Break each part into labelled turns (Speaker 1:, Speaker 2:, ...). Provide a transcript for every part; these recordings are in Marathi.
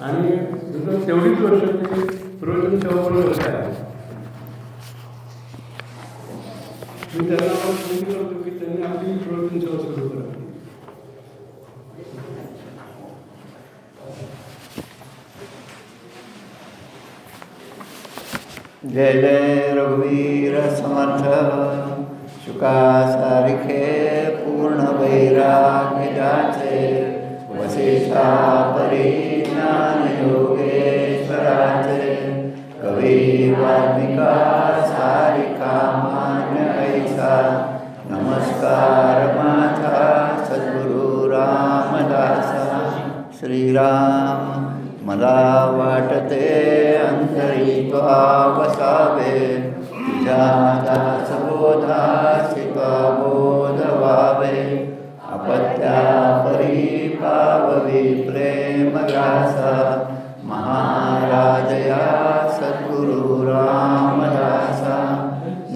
Speaker 1: आणि तेवढीच वर्ष ते प्रवचन सेवाबरोबर आहे. मी त्यांना सांगितलं होतं की त्यांनी आपली प्रवचन सेवा सुरू करावी.
Speaker 2: जय जय रघुवीर समर्थ शुका सारिखे पूर्ण वैराग्य जाचे वसिष्ठा परिज्ञान योगेश्वराचे कवी वाल्मिका सारिका मान्य ऐसा नमस्कार माझा सद्गुरु रामदासा. श्रीराम मला वाटते अंतरी त्वा वसावे तुझ्या दासबोधासी त्वा बोध व्हावे अपत्या परी पाववी प्रेम ग्रासा महाराजया सद्गुरु रामदासा.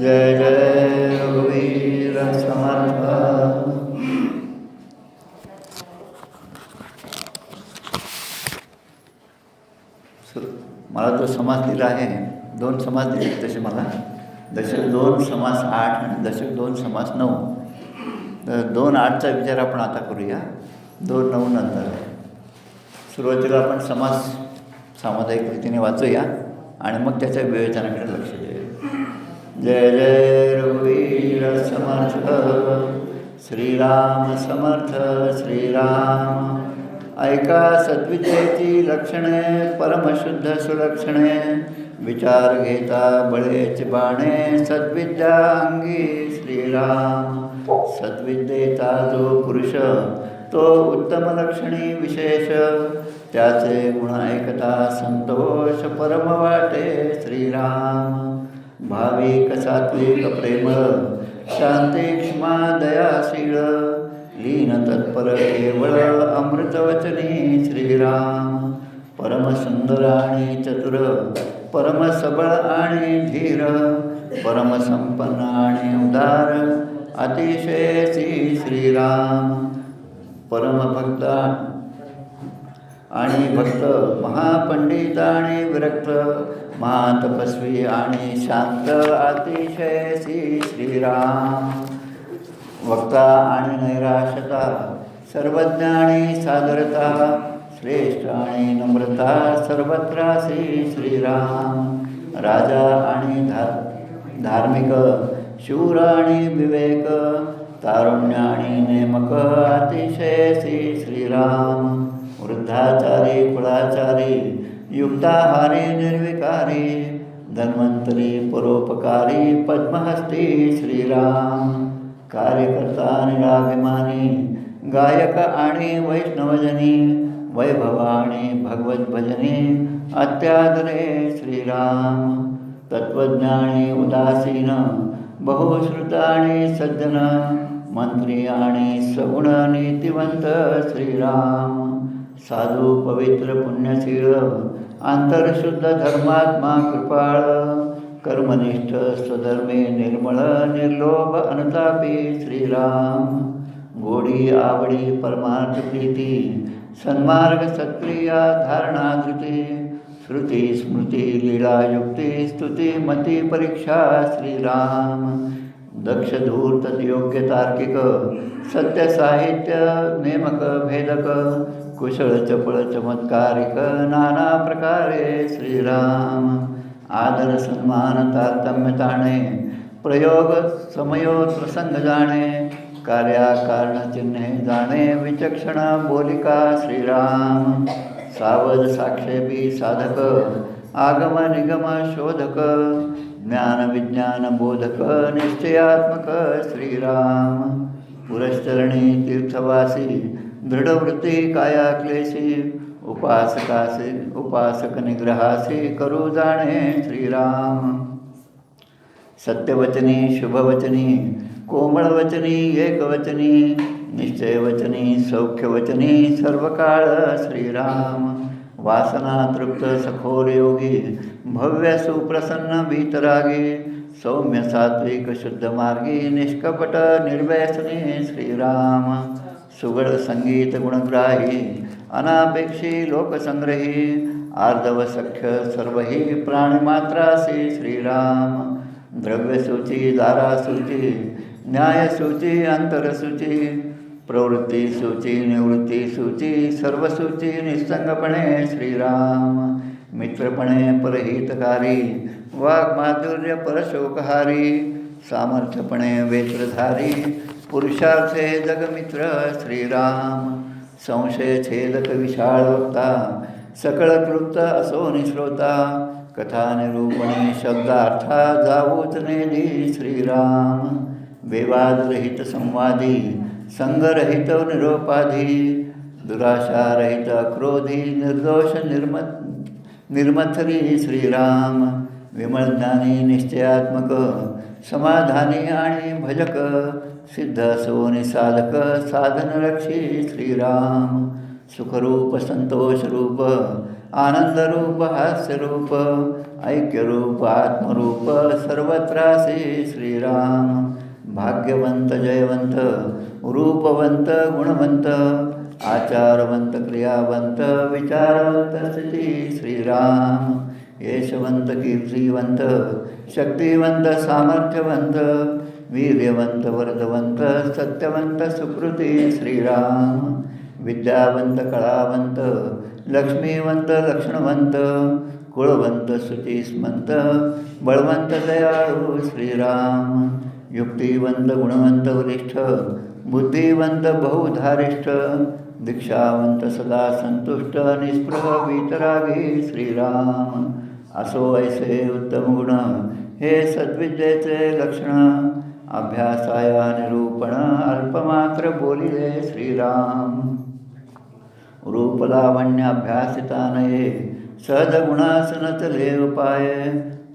Speaker 2: जय जय रघुवीर समर्थ. मला जो समास दिला आहे, 2 समास दिले तसे मला. दशक 2 समास 8 आणि दशक 2 समास 9. तर 2:8चा विचार आपण आता करूया. 2:9 नंतर. सुरुवातीला आपण समास सामुदायिक रीतीने वाचूया आणि मग त्याच्या विवेचनाकडे लक्ष देऊया. जय जय रघुवीर समर्थ. श्रीराम समर्थ. श्रीराम. ऐका सद्विद्येची लक्षणे परमशुद्ध सुलक्षणे विचार घेता बळेच बाणे सद्विद्या अंगी. श्रीराम. सद्विद्येचा जो पुरुष तो उत्तम लक्षणी विशेष त्याचे गुण ऐकता संतोष परम वाटे. श्रीराम. भाविक सात्विक प्रेमळ शांती क्षमा दयाशील लीन तत्पर केवळ अमृतवचनी. श्रीराम. परमसुंदर आणि चतुर परमसबळ आणि धीर परमसंपन्न आणि उदार अतिशयसी. श्रीराम. परमभक्त आणि भक्त महापंडित आणि विरक्त महातपस्वी आणि शांत अतिशयसी. श्रीराम. वक्ता आणि नैराश्यता सर्वज्ञ आणि सादरता श्रेष्ठ आणि नम्रता सर्वत्रासी. श्रीराम. राजा आणि धार्मिक शूर आणि विवेक तारुण्य आणि नेमक अतिशयसी. श्रीराम. वृद्धाचारी कुळाचारी युक्ताहारी निर्विकारी धन्वंतरी परोपकारी पद्महस्ती. श्रीराम. कार्यकर्ता निराभिमानी गायक आणि वैष्णवजनी वैभव आणि भगवत भजनी अत्यादरे. श्रीराम. तत्वज्ञानी उदासीन बहुश्रुत आणि सज्जन मंत्री आणि सगुण नीतिवंत. श्रीराम. साधू पवित्र पुण्यशील आंतरशुद्ध धर्मात्मा कृपाळ कर्मनिष्ठ स्वधर्मे निर्मळ निर्लोभ अनुतापी. श्रीराम. गोडी आवडी परमार्थ प्रीती सन्मार्ग सत्क्रिया धारणा धृती श्रुती स्मृती लीला युक्ती स्तुती मती परीक्षा. श्रीराम. दक्ष धूर्त योग्य तार्किक सत्य साहित्य नेमक भेदक कुशळ चपळ चमत्कारिक नाना प्रकारे. श्रीराम. आदर सन्मान तारतम्य ताणे प्रयोग समयो प्रसंग जाणे कार्याकारण चिन्हे जाणे विचक्षण बोलिका. श्रीराम. सावध साक्षेपी साधक आगम निगम शोधक ज्ञान विज्ञान बोधक निश्चयात्मक. श्रीराम. पुरश्चरणी तीर्थवासी दृढवृत्ती काया क्लेशी उपासक निग्रहासी करू जाणे. श्रीराम. सत्यवचनी शुभवचनी कोमळवचनी एकवचनी निश्चयवचनी सौख्यवचनी सर्वकाळ. श्रीराम. वासना तृप्त सखोर योगी भव्य सुप्रसन्न वीतरागी सौम्य सात्विक शुद्ध मार्गी निष्कपट निर्व्यसनी. श्रीराम. सुगड संगीत गुणग्राही अनापेक्षी लोकसंग्रही आर्दव सख्य सर्वही प्राणिमात्रासी श्रीराम. द्रव्यसूची दारासूची न्यायसूची अंतरसूची प्रवृत्तीसूची निवृत्तीसूची सर्वसूची निस्संगपणे श्रीराम. मित्रपणे परहितकारी वाग्माधुर्य परशोकहारी सामर्थ्यपणे वेत्रधारी पुरुषार्थे जगमित्र श्रीराम. संशय छेदक विशाळ वक्ता सकळ क्लुप्त असो निश्रोता कथा निरूपणे शब्दार्था जावूच नेदी श्रीराम. विवादरहित संवादी संगरहित निरोपाधी दुराशारहित अक्रोधी निर्दोष निर्मथरी श्रीराम. विमलज्ञानी निश्चयात्मक समाधानी आणि भजक सिद्ध असो निसाधक साधनरक्षी श्रीराम. सुखरूप संतोषरूप आनंदरूप हास्यरूप ऐक्यरूप आत्मरूप सर्वत्रासी श्रीराम. भाग्यवंत जयवंत रूपवंत गुणवंत आचारवंत क्रियावंत विचारवंत स्थिती श्रीराम. यशवंत कीर्तिवंत शक्तिवंत सामर्थ्यवंत वीर्यवंत वरदवंत सत्यवंत सुकृती श्रीराम. विद्यावंत कळावंत लक्ष्मीवंत लक्षणवंत कुळवंत शुचिस्मंत बळवंत दयाळू श्रीराम. युक्तिवंत गुणवंत वरिष्ठ बुद्धिवंत बहुधारिष्ठ दीक्षावंत सदा संतुष्ट निस्पृह वीतरागी श्रीराम. असो ऐसे उत्तम गुण हे सद्विद्येचे लक्षण अभ्यासाया निरूपण अल्पमात्र बोलिले श्रीराम. रूपलावण्याभ्यासिता नये सहज गुणासनतले उपाय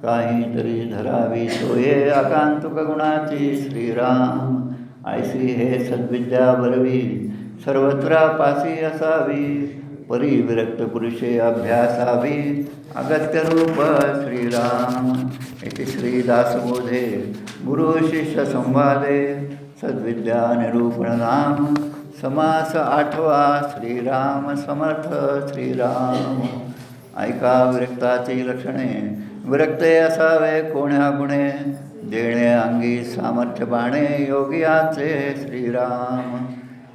Speaker 2: काहीतरी धरावी सोये आकांतुक गुणाची श्रीराम. ऐसी हे सद्विद्या बरवी सर्वत्र पासी असावी परिविरक्त पुरुषे अभ्यासावी अगत्यरूप श्रीराम. इति श्रीदासबोधे गुरुशिष्य संवादे सद्विद्या निरूपण नाम समास 8वा. श्रीराम समर्थ श्रीराम. ऐका विरक्ताची लक्षणे विरक्ते असावे कोण्या गुणे देणे अंगी सामर्थ्य बाणे योगियाचे श्रीराम.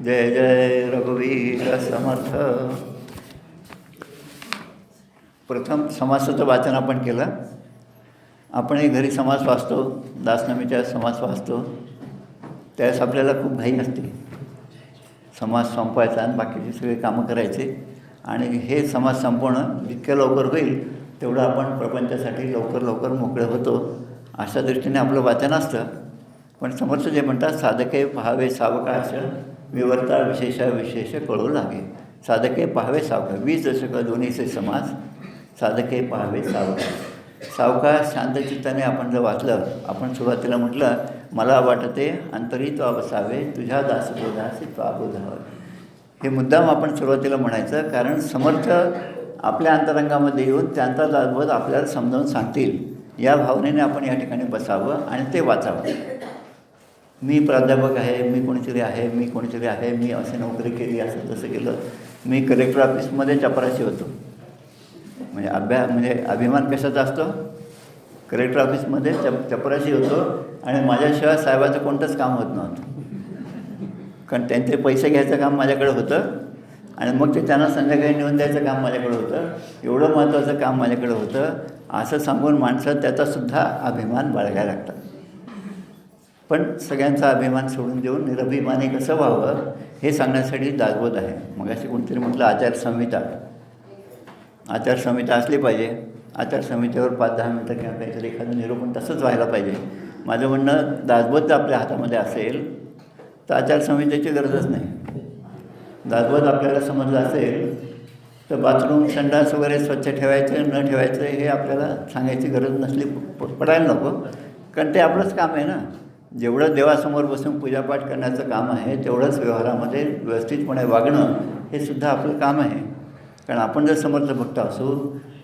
Speaker 2: जय जय रघुवीर समर्थ. प्रथम समासाचं वाचन आपण केलं. आपणही घरी समास वाचतो, दासनमीच्या समास वाचतो. त्यावेळेस आपल्याला खूप घाई असते. समास संपवायचा आणि बाकीची सगळी कामं करायची आणि हे समास संपवणं जितक्या लवकर होईल तेवढं आपण प्रपंचासाठी लवकर लवकर मोकळे होतो अशा दृष्टीने आपलं वाचन असतं. पण समर्थ जे म्हणतात साधके पहावे सावकाश विवर्ता विशेषा विशेष कळू लागे. साधके पहावे सावकाश 20 दशक दोन्हीचे समास. साधके पहावे सावकाश. सावकाश शांतचित्ताने आपण जर वाचलं, आपण सुरुवातीला म्हटलं मला वाटते अंतरी तो बसावे तुझ्या दासबोधासी तो बोधावे. हे मुद्दाम आपण सुरुवातीला म्हणायचं कारण समर्थ आपल्या अंतरंगामध्ये येऊन त्यांचा दासबोध आपल्याला समजावून सांगतील या भावनेने आपण या ठिकाणी बसावं आणि ते वाचावं. मी प्राध्यापक आहे, मी कोणीतरी आहे, मी कोणीतरी आहे, मी असे नोकरी केली, असं तसं केलं. मी कलेक्टर ऑफिसमध्ये चपराशी होतो. म्हणजे अभिमान कशाचा असतो? कलेक्टर ऑफिसमध्ये चपराशी होतो आणि माझ्याशिवाय साहेबाचं कोणतंच काम होत नव्हतं. कारण त्यांचे पैसे घ्यायचं काम माझ्याकडे होतं आणि मग ते त्यांना संध्याकाळी नेऊन द्यायचं काम माझ्याकडे होतं. एवढं महत्त्वाचं काम माझ्याकडे होतं असं सांगून माणसं त्याचासुद्धा अभिमान बाळगायला लागतात. पण सगळ्यांचा अभिमान सोडून देऊन निरभिमानी कसं व्हावं हे सांगण्यासाठी दासबोध आहे. मग अशी कोणतरी म्हटलं आचारसंहिता. आचारसंहिता असली पाहिजे. आचारसंहितेवर 5-10 मिनटं किंवा काहीतरी एखादं निरूपण तसंच व्हायला पाहिजे. माझं म्हणणं दासबोध जर आपल्या हातामध्ये असेल तर आचारसंहितेची गरजच नाही. दासबोध आपल्याला समजलं असेल तर बाथरूम संडास वगैरे स्वच्छ ठेवायचं न ठेवायचं हे आपल्याला सांगायची गरज नसली पडायला नको. कारण ते आपलंच काम आहे ना. जेवढं देवासमोर बसून पूजापाठ करण्याचं काम आहे तेवढंच व्यवहारामध्ये व्यवस्थितपणे वागणं हे सुद्धा आपलं काम आहे. कारण आपण जर समर्थ भक्त असू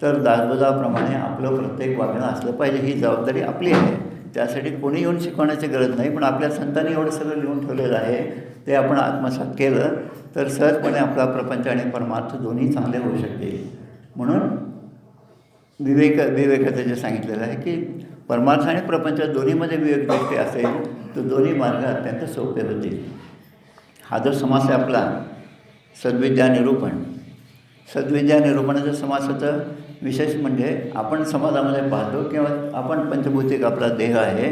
Speaker 2: तर दासबोधाप्रमाणे आपलं प्रत्येक वागणं असलं पाहिजे. ही जबाबदारी आपली आहे. त्यासाठी कोणी येऊन शिकवण्याची गरज नाही. पण आपल्या संतांनी एवढं सगळं लिहून ठेवलेलं आहे ते आपण आत्मसात केलं तर सहजपणे आपला प्रपंच आणि परमार्थ दोन्ही चांगले होऊ शकते. म्हणून विवेकाचं जे सांगितलेलं आहे की परमार्थ आणि प्रपंच दोन्हीमध्ये विवेक दृष्टी असेल तर दोन्ही मार्ग अत्यंत सोपे होतील. हा जो समास आहे आपला सद्विद्या निरूपण, सद्विद्या निरूपणाचं समासाचं विशेष म्हणजे आपण समाजामध्ये पाहतो किंवा आपण पंचभौतिक आपला देह आहे,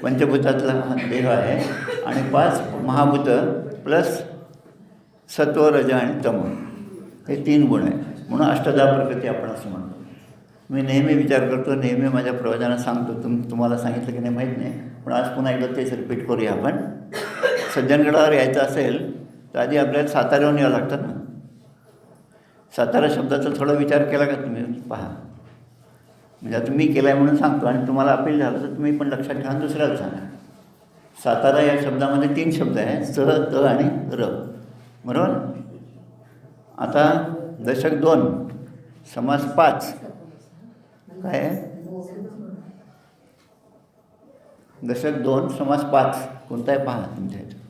Speaker 2: पंचभूतातला हा देह आहे आणि 5 महाभूत प्लस सत्व रज आणि तम हे 3 गुण आहे. म्हणून अष्टधा प्रकृती आपण असं म्हणतो. मी नेहमी विचार करतो, नेहमी माझ्या प्रवचनात सांगतो, तुम्हाला सांगितलं की नाही माहीत नाही, पण आज पुन्हा एकदा तेच रिपीट करूया. आपण सज्जनगडावर यायचं असेल तर आधी आपल्याला साताऱ्याहून यावं लागतं ना. सातारा शब्दाचा थोडा विचार केला का तुम्ही? पहा, म्हणजे आता मी केला आहे म्हणून सांगतो आणि तुम्हाला अपील झालं तर तुम्ही पण लक्षात ठेवा, दुसऱ्याला सांगा. सातारा या शब्दामध्ये 3 शब्द आहेत, स, त आणि र, बरोबर. आता दशक 2 समास 5 काय आहे? दशक 2 समास 5 कोणता आहे पहा तुमच्या इथे.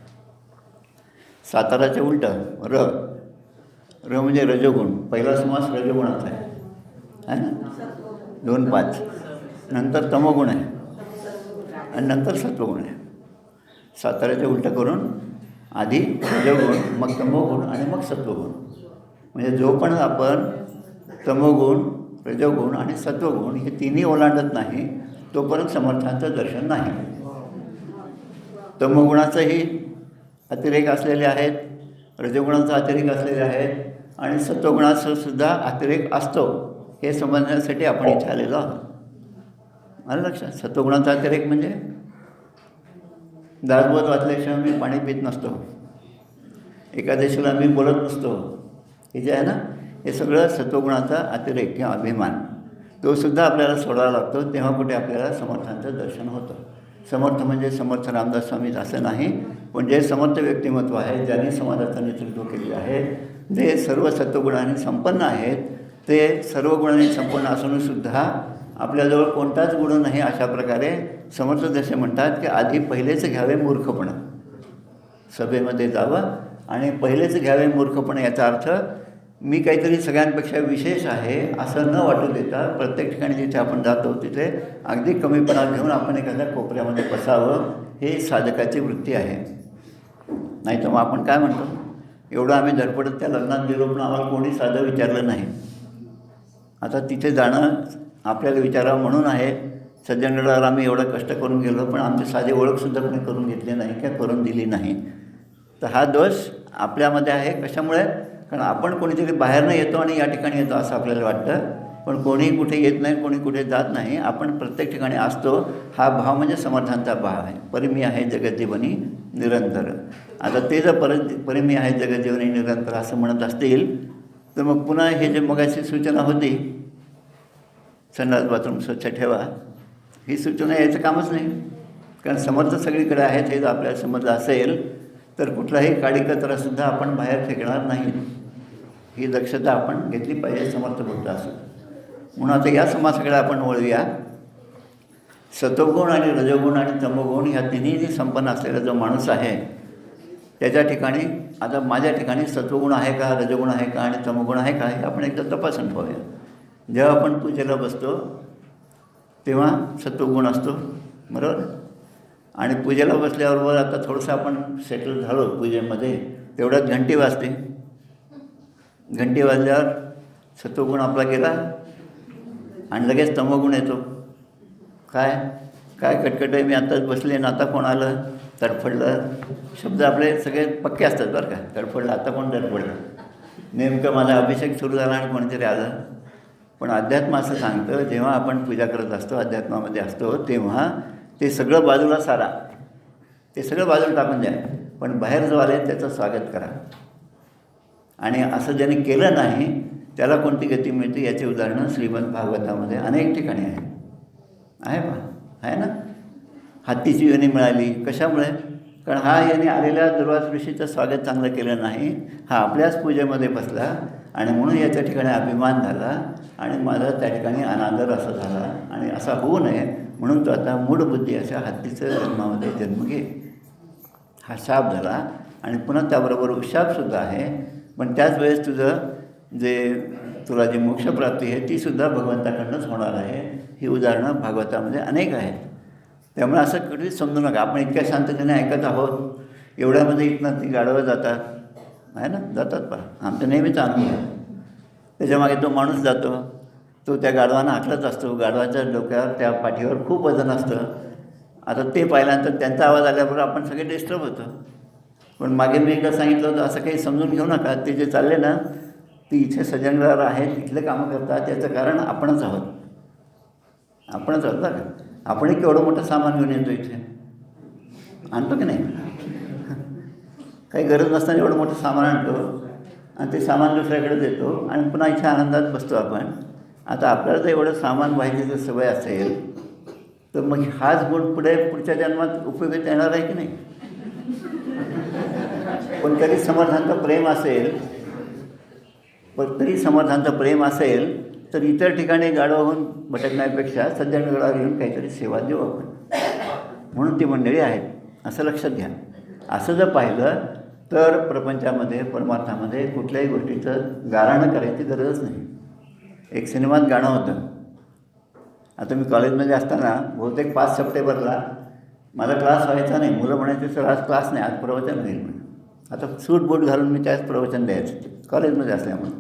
Speaker 2: साताराचे उलटं र, र म्हणजे रजोगुण. पहिला समास रजोगुणाचा आहे ना, 2-5. नंतर तमोगुण आहे आणि नंतर सत्वगुण आहे. साताऱ्याचे उलटं करून आधी रजोगुण, मग तमोगुण आणि मग सत्वगुण. म्हणजे जो पण आपण तमोगुण, रजोगुण आणि सत्वगुण हे तिन्ही ओलांडत नाही तोपर्यंत समर्थांचं दर्शन नाही. तमोगुणाचंही अतिरेक असलेले आहेत, रजोगुणाचा अतिरेक असलेले आहेत आणि सत्वगुणाचा सुद्धा अतिरेक असतो हे समजण्यासाठी आपण इथे आलेलो आहोत. आलं लक्षात? सत्वगुणाचा अतिरेक म्हणजे दासबोध वाचल्याशिवाय मी पाणी पित नसतो, एकादशीला मी बोलत नसतो, हे जे आहे ना, हे सगळं सत्वगुणाचा अतिरेक किंवा अभिमान तो सुद्धा आपल्याला सोडावा लागतो. तेव्हा कुठे आपल्याला समर्थांचं दर्शन होतं. समर्थ म्हणजे समर्थ रामदास स्वामी असं नाही, पण जे समर्थ व्यक्तिमत्व आहे, ज्यांनी समाजाचं नेतृत्व केले आहे, जे सर्व सत्वगुणांनी संपन्न आहेत, ते सर्व गुणांनी संपन्न असूनसुद्धा आपल्याजवळ कोणताच गुण नाही, अशा प्रकारे समर्थ जसे म्हणतात की आधी पहिलेच घ्यावे मूर्खपणा. सभेमध्ये जावं आणि पहिलेच घ्यावे मूर्खपणा. याचा अर्थ मी काहीतरी सगळ्यांपेक्षा विशेष आहे असं न वाटू देता प्रत्येक ठिकाणी जिथे आपण जातो तिथे अगदी कमीपणा घेऊन आपण एखाद्या कोपऱ्यामध्ये बसावं, हे साधकाची वृत्ती आहे. नाही तर मग आपण काय म्हणतो, एवढं आम्ही धडपडत त्या लग्नात गेलो पण आम्हाला कोणी साधं विचारलं नाही. आता तिथे जाणं आपल्याला विचारावं म्हणून आहे. सज्जनगडावर आम्ही एवढं कष्ट करून गेलो पण आमची साधी ओळखसुद्धा कोणी करून घेतली नाही किंवा करून दिली नाही. तर हा दोष आपल्यामध्ये आहे. कशामुळे? कारण आपण कोणीतरी बाहेरनं येतो आणि या ठिकाणी येतो असं आपल्याला वाटतं, पण कोणीही कुठे येत नाही, कोणी कुठे जात नाही, आपण प्रत्येक ठिकाणी असतो. हा भाव म्हणजे समर्थांचा भाव आहे. परिमी आहे जगज्जीवनी निरंतर. आता ते जर परिमी आहे जगज्जीवनी निरंतर असं म्हणत असतील तर मग पुन्हा हे जे मगाची सूचना होती, संडास बाथरूम स्वच्छ ठेवा, ही सूचना यायचं कामच नाही. कारण समर्थ सगळीकडे आहेत हे जर आपल्याला समजलं असेल तर कुठलाही काडीकचरासुद्धा आपण बाहेर फेकणार नाही. ही दक्षता आपण घेतली पाहिजे समर्थ भक्त असं. म्हणून आता या समासाकडे आपण वळूया. सत्वगुण आणि रजोगुण आणि तमोगुण ह्या तिन्ही संपन्न असलेला जो माणूस आहे त्याच्या ठिकाणी, आता माझ्या ठिकाणी सत्वगुण आहे का, रजोगुण आहे का आणि तमोगुण आहे का, हे आपण एकदा तपासून पाहूया. जेव्हा आपण पूजेला बसतो तेव्हा सत्वगुण असतो, बरोबर. आणि पूजेला बसल्याबरोबर आता थोडंसं आपण सेटल झालो पूजेमध्ये, तेवढ्यात घंटी वाजते. घंटी वाजल्यावर सत्वगुण आपला गेला आणि लगेच तमोगुण येतो. काय काय कटकट आहे, मी आत्ताच बसले आणि आता कोण आलं, तडफडलं. शब्द आपले सगळे पक्के असतात बरं का. तडफडलं, आता कोण तडफडलं, नेमकं माझा अभिषेक सुरू झाला आणि कोणीतरी आलं. पण अध्यात्म असं सांगतं, जेव्हा आपण पूजा करत असतो, अध्यात्मामध्ये असतो, तेव्हा ते सगळं बाजूला सारा, ते सगळं बाजूला टाकून द्या, पण बाहेर जो आले त्याचं स्वागत करा. आणि असं ज्याने केलं नाही त्याला कोणती गती मिळते याची उदाहरणं श्रीमद भागवतामध्ये अनेक ठिकाणी आहे पहा, आहे ना. हत्तीची योनी मिळाली, कशामुळे? कारण हा याने आलेल्या दुर्वास ऋषीचं स्वागत चांगलं केलं नाही, हा आपल्याच पूजेमध्ये बसला आणि म्हणून याच्या ठिकाणी अभिमान झाला आणि माझा त्या ठिकाणी अनादर असा झाला. आणि असा होऊ नये म्हणून तो आता मूढ बुद्धी अशा हत्तीचं जन्मामध्ये जन्म घे. हा शाप झाला आणि पुन्हा त्याबरोबर उशापसुद्धा आहे. पण त्याच वेळेस तुझं तुला जी मोक्षप्राप्ती आहे तीसुद्धा भगवंताकडूनच होणार आहे. ही उदाहरणं भागवतामध्ये अनेक आहेत. त्यामुळे असं कधीच समजू नका आपण इतक्या शांततेने ऐकत आहोत, एवढ्यामध्ये इथनं ती गाढवं जातात आहे ना, जातात पहा, आमचं नेहमीच अनुभव आहे. त्याच्यामागे तो माणूस जातो, तो त्या गाढवांना हाकलत असतो, गाढवाच्या डोक्यावर त्या पाठीवर खूप वजन असतं. आता ते पाहिल्यानंतर त्यांचा आवाज आल्याबरोबर आपण सगळे डिस्टर्ब होतो. पण मागे मी एकदा सांगितलं होतं, असं काही समजून घेऊ नका. ते जे चालले ना, ती इथे सज्जनगडावर आहेत, इथले कामं करतात, त्याचं कारण आपणच आहोत. आपणच आहोत बघा. आपणही केवढं मोठं सामान घेऊन येतो इथे, आणतो की नाही? काही गरज नसताना एवढं मोठं सामान आणतो आणि ते सामान दुसऱ्याकडे देतो आणि पुन्हा इथे आनंदात बसतो आपण. आता आपल्याला जर एवढं सामान व्हायची जर सवय असेल तर मग हाच गुण पुढच्या जन्मात उपयोगात येणार आहे की नाही? पण तरी समर्थांचं प्रेम असेल तर इतर ठिकाणी गाढव होऊन भटकण्यापेक्षा सज्जनगडावर येऊन काहीतरी सेवा देऊ आपण, म्हणून ती मंडळी आहेत, असं लक्षात घ्या. असं जर पाहिलं तर प्रपंचामध्ये, परमार्थामध्ये कुठल्याही गोष्टीचं गाऱ्हाणं करायची गरजच नाही. एक सिनेमात गाणं होतं. आता मी कॉलेजमध्ये असताना बहुतेक 5 सप्टेंबरला माझा क्लास व्हायचा नाही. मुलं म्हणायचे सर आज क्लास नाही, आज प्रवचन होईल म्हणून. आता सूट बूट घालून मी त्याच प्रवचन द्यायचं कॉलेजमध्ये असल्यामुळे.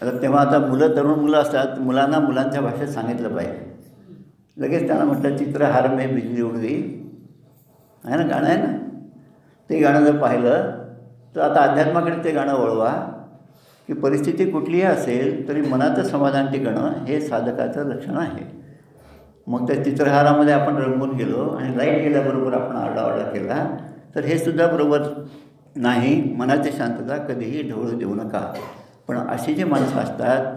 Speaker 2: आता तेव्हा आता तरुण मुलं असतात, मुलांना मुलांच्या भाषेत सांगितलं पाहिजे. लगेच त्यांना म्हटलं चित्रहार में बिजली उड गई आहे ना, गाणं आहे ना. ते गाणं जर पाहिलं तर आता अध्यात्माकडे ते गाणं वळवा की परिस्थिती कुठलीही असेल तरी मनाचं समाधान टिकणं हे साधकाचं लक्षण आहे. मग त्या चित्रहारामध्ये आपण रंगून गेलो आणि लाईट गेल्याबरोबर आपण आरडाओरडा केला तर हे सुद्धा बरोबर नाही. मनाची शांतता कधीही ढवळू देऊ नका. पण अशी जी माणसं असतात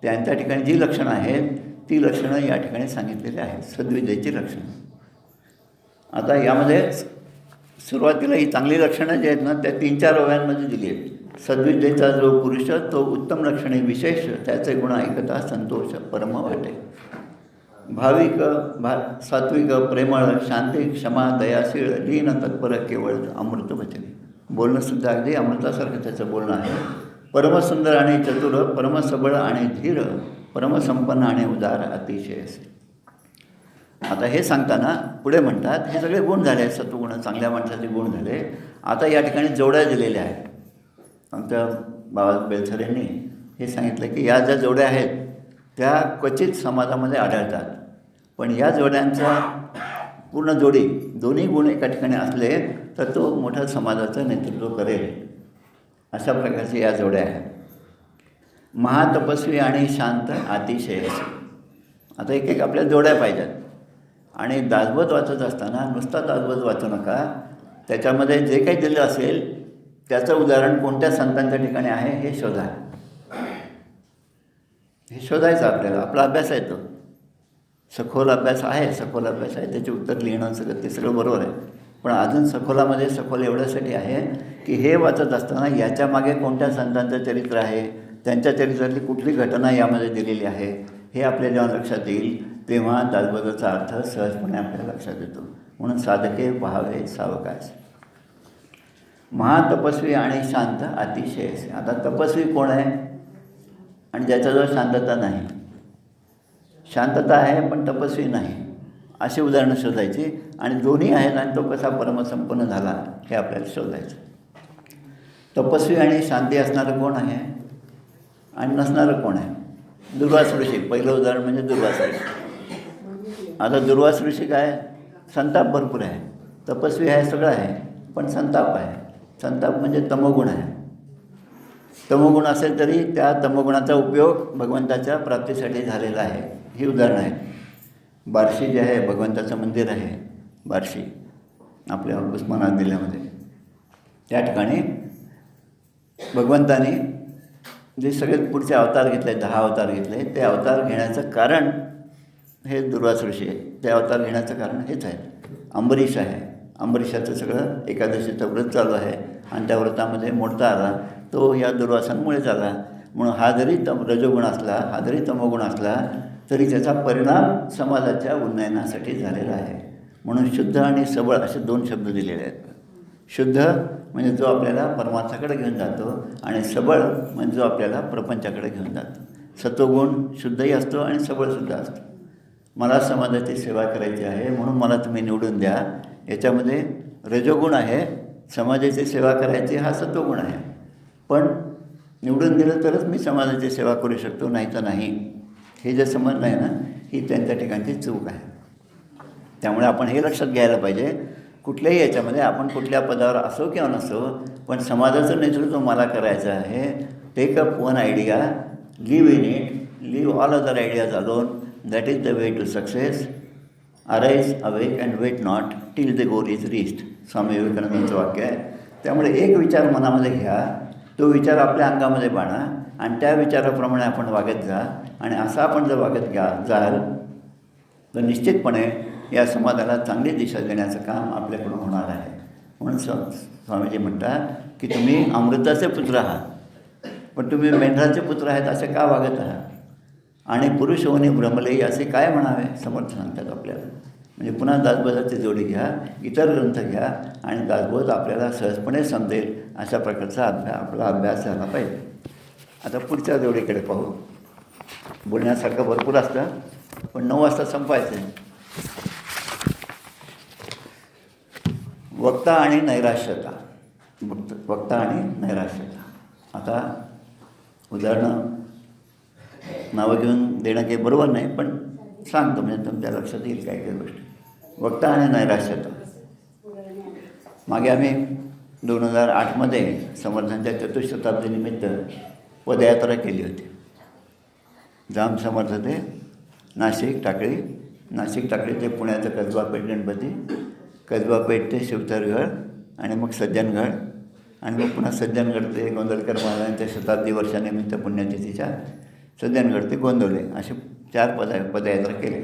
Speaker 2: त्यांच्या ठिकाणी जी लक्षणं आहेत ती लक्षणं या ठिकाणी सांगितलेली आहेत, सद्विद्येची लक्षणं. आता यामध्ये सुरुवातीला ही चांगली लक्षणं जी आहेत ना त्या 3-4 ओव्यांमध्ये दिली आहेत. सद्विद्येचा जो पुरुष तो उत्तम लक्षणे विशेष, त्याचे गुण ऐकता संतोष परम वाटे. भाविक सात्विक प्रेमळ शांती क्षमा दयाशीळ दीन तत्पर केवळ अमृत वचने. बोलणंसुद्धा अगदी अमृतासारखं त्याचं बोलणं आहे. परमसुंदर आणि चतुर, परमसबळ आणि धीर, परमसंपन्न आणि उदार अतिशय असे. आता हे सांगताना पुढे म्हणतात हे सगळे गुण झाले, सत्वगुण चांगल्या माणसाचे गुण झाले. आता या ठिकाणी जोड्या दिलेल्या आहेत. आमच्या बाबा बेलसर यांनी हे सांगितलं की या ज्या जोड्या आहेत त्या क्वचित समाजामध्ये आढळतात. पण या जोड्यांचा पूर्ण जोडी दोन्ही गुण एका ठिकाणी असले तर तो मोठ्या समाजाचं नेतृत्व करेल. अशा प्रकारच्या या जोड्या आहेत. महातपस्वी आणि शांत अतिशय असे. आता एक आपल्या जोड्या पाहिजेत. आणि दासबोध वाचत असताना नुसता दासबोध वाचू नका. त्याच्यामध्ये जे काही दिलं असेल त्याचं उदाहरण कोणत्या संतांच्या ठिकाणी आहे हे शोधा. हे शोधायचं आपल्याला. आपला अभ्यास आहे तो सखोल अभ्यास आहे, त्याचे उत्तर लिहिणं सगळं ते सगळं बरोबर आहे. पण अजून सखोल एवढ्यासाठी आहे की हे वाचत असताना याच्या मागे कोणत्या संतांचं चरित्र आहे, त्यांच्या चरित्रातली कुठली घटना यामध्ये दिलेली आहे हे आपल्या जेव्हा लक्षात येईल तेव्हा दासबोधाचा अर्थ सहजपणे आपल्याला लक्षात येतो. म्हणून साधके पहावे सावकाश. महातपस्वी आणि शांत अतिशय असे. आता तपस्वी कोण आहे आणि ज्याच्याजवळ शांतता नाही. शांतता आहे पण तपस्वी नाही, अशी उदाहरणं शोधायची. आणि दोन्ही आहेत आणि तो कसा परमसंपन्न झाला हे आपल्याला शोधायचं. तपस्वी आणि शांती असणारं कोण आहे आणि नसणारं कोण आहे? दुर्वास ऋषी. पहिलं उदाहरण म्हणजे दुर्वास ऋषी. आता दुर्वास ऋषी काय, संताप भरपूर आहे. तपस्वी आहे, सगळं आहे, पण संताप आहे. संताप म्हणजे तमोगुण आहे. तमोगुण असेल तरी त्या तमोगुणाचा उपयोग भगवंताच्या प्राप्तीसाठी झालेला आहे. ही उदाहरणं आहेत. बार्शी जे आहे भगवंताचं मंदिर आहे, बार्शी आपल्या उस्मानाबाद जिल्ह्यामध्ये. त्या ठिकाणी भगवंताने जे सगळे पुढचे अवतार घेतले, 10 अवतार घेतले, ते अवतार घेण्याचं कारण हे दुर्वास ऋषी आहे. ते अवतार घेण्याचं कारण हेच आहे. अंबरीश आहे. अंबरीशाचं सगळं एकादशीचं व्रत चालू आहे आणि त्या व्रतामध्ये मोडता आला तो या दुर्वासांमुळेच आला. म्हणून हा जरी रजोगुण असला, हा जरी तमोगुण असला तरी त्याचा परिणाम समाजाच्या उन्नयनासाठी झालेला आहे. म्हणून शुद्ध आणि सबळ असे 2 शब्द दिलेले आहेत. शुद्ध म्हणजे जो आपल्याला परमार्थाकडे घेऊन जातो, आणि सबळ म्हणजे जो आपल्याला प्रपंचाकडे घेऊन जातो. सत्वगुण शुद्धही असतो आणि सबळसुद्धा असतो. मला समाजाची सेवा करायची आहे म्हणून मला तुम्ही निवडून द्या, याच्यामध्ये रजोगुण आहे. समाजाची सेवा करायची हा सत्वगुण आहे. पण निवडून दिलं तरच मी समाजाची सेवा करू शकतो, नाही तर नाही. हे जे समजणं आहे ना, ही त्यांच्या ठिकाणची चूक आहे. त्यामुळे आपण हे लक्षात घ्यायला पाहिजे, कुठल्याही याच्यामध्ये आपण कुठल्या पदावर असो किंवा नसो, पण समाजाचं नेतृत्व मला करायचं आहे. Take up one idea, live in it, live all other ideas alone, that is the way to success. Arise awake and wait not till the goal is reached, Swami विवेकानंदांचं वाक्य आहे. त्यामुळे एक विचार मनामध्ये घ्या, तो विचार आपल्या अंगामध्ये बाणा, आणि त्या विचाराप्रमाणे आपण वागत जा. आणि असं आपण जर वागत जाल तर निश्चितपणे या समाजाला चांगली दिशा देण्याचं काम आपल्याकडून होणार आहे. म्हणून स्वामीजी म्हणतात की तुम्ही अमृताचे पुत्र आहात, पण तुम्ही मेंढराचे पुत्र आहेत असे का वागत आहात? आणि पुरुष होणे भ्रमले असे काय म्हणावे, समर्थ सांगतात आपल्याला. म्हणजे पुन्हा दासबोधाची जोडी घ्या, इतर ग्रंथ घ्या, आणि दासबोध आपल्याला सहजपणे समजेल अशा प्रकारचा आपला अभ्यास झाला पाहिजे. आता पुढच्या जोडीकडे पाहू. बोलण्यासारखं भरपूर असतं, पण 9 वाजता संपायचं आहे. वक्ता आणि नैराश्यता. वक्ता आणि नैराश्यता. आता उदाहरणं नावं घेऊन देणं काही बरोबर नाही, पण सांगतो म्हणजे तुमच्या लक्षात येईल काही काही गोष्टी. वक्ता आणि नैराश्यता. मागे आम्ही 2008मध्ये समर्थांच्या चतुःशताब्दीनिमित्त पदयात्रा केली होती. जाम समर्थ ते नाशिक टाकळी ते पुण्याचं कसबा पेठ गणपती, कसबा पेठ ते शिवथरगड, आणि मग सज्जनगड, आणि मग पुन्हा सज्जनगड ते गोंदवलेकर महाराजांच्या शताब्दी वर्षानिमित्त पुण्यतिथीच्या सज्जनगड ते गोंदवले, असे 4 पदयात्रा केले.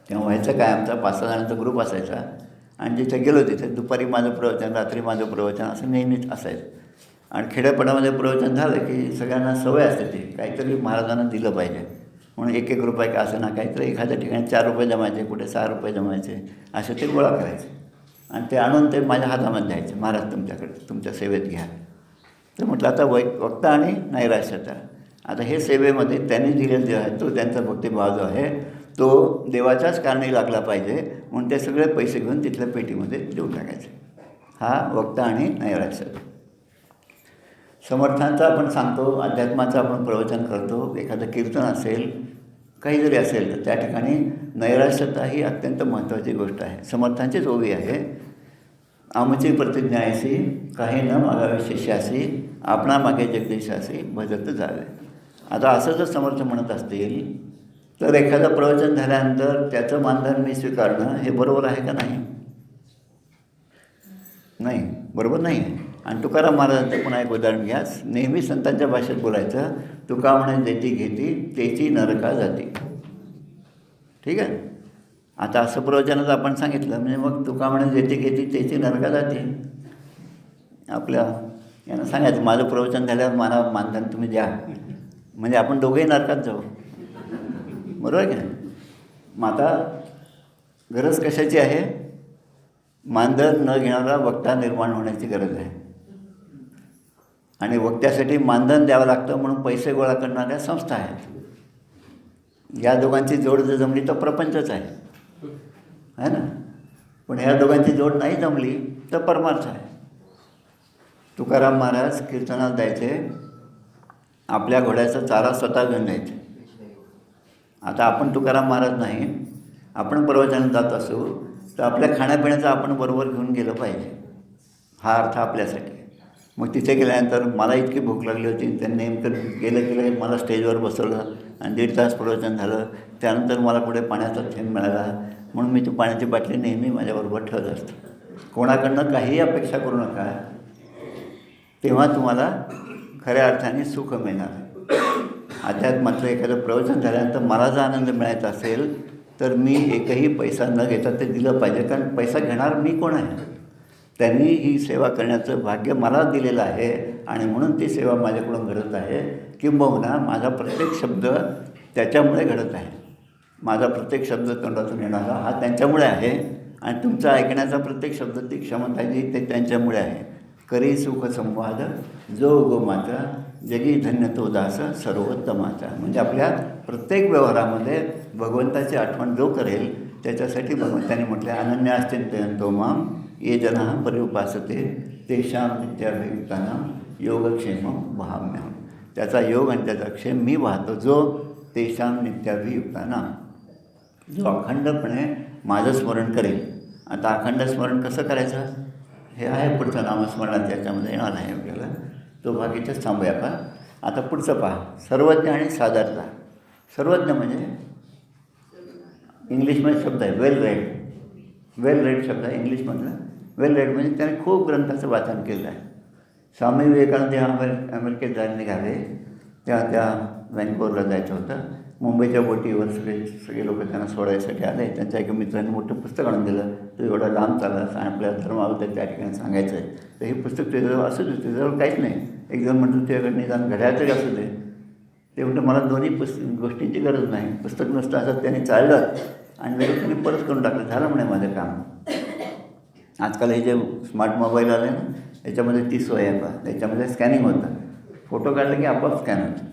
Speaker 2: तेव्हा व्हायचं काय, आमचा 5-6 जणांचा ग्रुप असायचा, आणि जिथे गेलो तिथे दुपारी माझं प्रवचन, रात्री माझं प्रवचन, असं नेहमीच असायचं. आणि खेड्यापाड्यामध्ये प्रवचन झालं की सगळ्यांना सवय असते ती काहीतरी महाराजांना दिलं पाहिजे म्हणून 1-1 रुपये का असं ना, काहीतरी एखाद्या ठिकाणी 4 रुपये जमायचे, कुठे 6 रुपये जमायचे, असे ते गोळा करायचे आणि ते आणून ते माझ्या हातामध्ये द्यायचे. महाराज तुमच्याकडे तुमच्या सेवेत घ्या. तर म्हटलं आता वक्ता आणि नैराश्यता. आता हे सेवेमध्ये त्यांनी दिलेलं जे आहे तो त्यांचा भक्तिभाव जो आहे तो देवाच्याच कारणी लागला पाहिजे म्हणून ते सगळे पैसे घेऊन तिथल्या पेटीमध्ये देऊन टाकायचे. हा वक्ता आणि नैराश्यता. समर्थांचा आपण सांगतो, अध्यात्माचं आपण प्रवचन करतो, एखादं कीर्तन असेल, काही जरी असेल तर त्या ठिकाणी नैराश्यता ही अत्यंत महत्त्वाची गोष्ट आहे. समर्थांचीच ओवी आहे. आमची प्रतिज्ञा ऐसी काही न मागावे शिष्यासी, आपणा मागे जगदीशासी भजत जावे. आता असं जर समर्थ म्हणत असतील तर एखादं प्रवचन झाल्यानंतर त्याचं मानधन मी स्वीकारणं हे बरोबर आहे का नाही? नाही, बरोबर नाही आहे. आणि तुकाराम महाराजांचं पुन्हा एक उदाहरण घ्या. नेहमी संतांच्या भाषेत बोलायचं. तुका म्हणे जेती घेती तेची नरका जाती. ठीक आहे. आता असं प्रवचनाचं आपण सांगितलं म्हणजे मग तुका म्हणे जेती घेती तेची नरका जाती. आपल्या यांना सांगायचं माझं प्रवचन झाल्यावर मला मानधन तुम्ही द्या, म्हणजे आपण दोघंही नरकात जाऊ. बरोबर की नाही? मग आता गरज कशाची आहे? मानधन न घेणारा वक्ता निर्माण होण्याची गरज आहे. आणि वक्त्यासाठी मानधन द्यावं लागतं म्हणून पैसे गोळा करणाऱ्या संस्था आहेत. या दोघांची जोड जर जमली तर प्रपंचच आहे ना. पण ह्या दोघांची जोड नाही जमली तर परमार्थ आहे. तुकाराम महाराज कीर्तनात द्यायचे, आपल्या घोड्याचा चारा स्वतः घेऊन द्यायचे. आता आपण तुकाराम महाराज नाही, आपण प्रवचनात जात असू तर आपल्या खाण्यापिण्याचं आपण बरोबर घेऊन गेलं पाहिजे. हा अर्थ आपल्यासाठी. मग तिथे गेल्यानंतर मला इतकी भूक लागली होती, त्यांनी नेमकं गेलं मला स्टेजवर बसवलं आणि 1.5 तास प्रवचन झालं. त्यानंतर मला पुढे पाण्याचा थेंब मिळाला म्हणून मी ती पाण्याची बाटली नेहमी माझ्याबरोबर ठेवत असतो. कोणाकडनं काहीही अपेक्षा करू नका, तेव्हा तुम्हाला खऱ्या अर्थाने सुख मिळणार. अध्यात्मातलं एखादं प्रवचन झाल्यानंतर मला जर आनंद मिळायचा असेल तर मी एकही पैसा न घेता ते दिलं पाहिजे. कारण पैसा घेणार मी कोण आहे? त्यांनी ही सेवा करण्याचं भाग्य मला दिलेलं आहे आणि म्हणून ती सेवा माझ्याकडून घडत आहे. किंबहुना माझा प्रत्येक शब्द त्याच्यामुळे घडत आहे. माझा प्रत्येक शब्द तोंडातून येणारा हा त्यांच्यामुळे आहे आणि तुमचा ऐकण्याचा प्रत्येक शब्द ती क्षमता जी ते त्यांच्यामुळे आहे. करी सुख संवाद जो गोमाता जगी धन्य तो दास सर्वोत्तमाचा. म्हणजे आपल्या प्रत्येक व्यवहारामध्ये भगवंताची आठवण जो करेल त्याच्यासाठी भगवंतांनी म्हटलं अनन्याश्चिंतयन्तो माम ये जना पर्युपासते तेषां नित्याभियुक्तानां योगक्षेमं वहाम्यहम्. त्याचा योग आणि त्याचा क्षेम मी वाहतो जो तेषां नित्याभियुक्तानां, जो अखंडपणे माझं स्मरण करेल. आता अखंड स्मरण कसं करायचं हे आहे पुढचं नामस्मरणात त्याच्यामध्ये येणार आहे आपल्याला. तो बाकीचंच थांबूया आपण. आता पुढचं पहा, सर्वज्ञ आणि साधारता. सर्वज्ञ म्हणजे इंग्लिशमध्ये शब्द आहे वेल रेड. वेल रेड शब्द आहे इंग्लिशमधला. वेल रेड म्हणजे त्याने खूप ग्रंथाचं वाचन केलं आहे. स्वामी विवेकानंद जेव्हा अमेरिकेत जायला निघाले तेव्हा त्या वँकोवरला जायचं होतं. मुंबईच्या बोटीवर सगळे लोक त्यांना सोडायसाठी आले. त्यांच्या एका मित्राने मोठं पुस्तक आणून दिलं. तो एवढा लांब चालला आणि आपल्या धर्माबद्दल त्या ठिकाणी सांगायचं आहे. तर हे पुस्तक तुझ्याजवळ असू दे, तुझ्याजवळ काहीच नाही. एक जण म्हणतो तुझ्याकडे निदान घड्याळ तरी असू दे. ते म्हणतं मला दोन्ही गोष्टींची गरज नाही. पुस्तक नसतं असं त्यांनी चाललं आणि लगेच त्यांनी परत करून टाकलं. झालं म्हणे माझं काम. आजकाल हे जे स्मार्ट मोबाईल आले ना याच्यामध्ये 30 सोय आहे पहा. त्याच्यामध्ये स्कॅनिंग होतं. फोटो काढले की आपोआप स्कॅन होतं.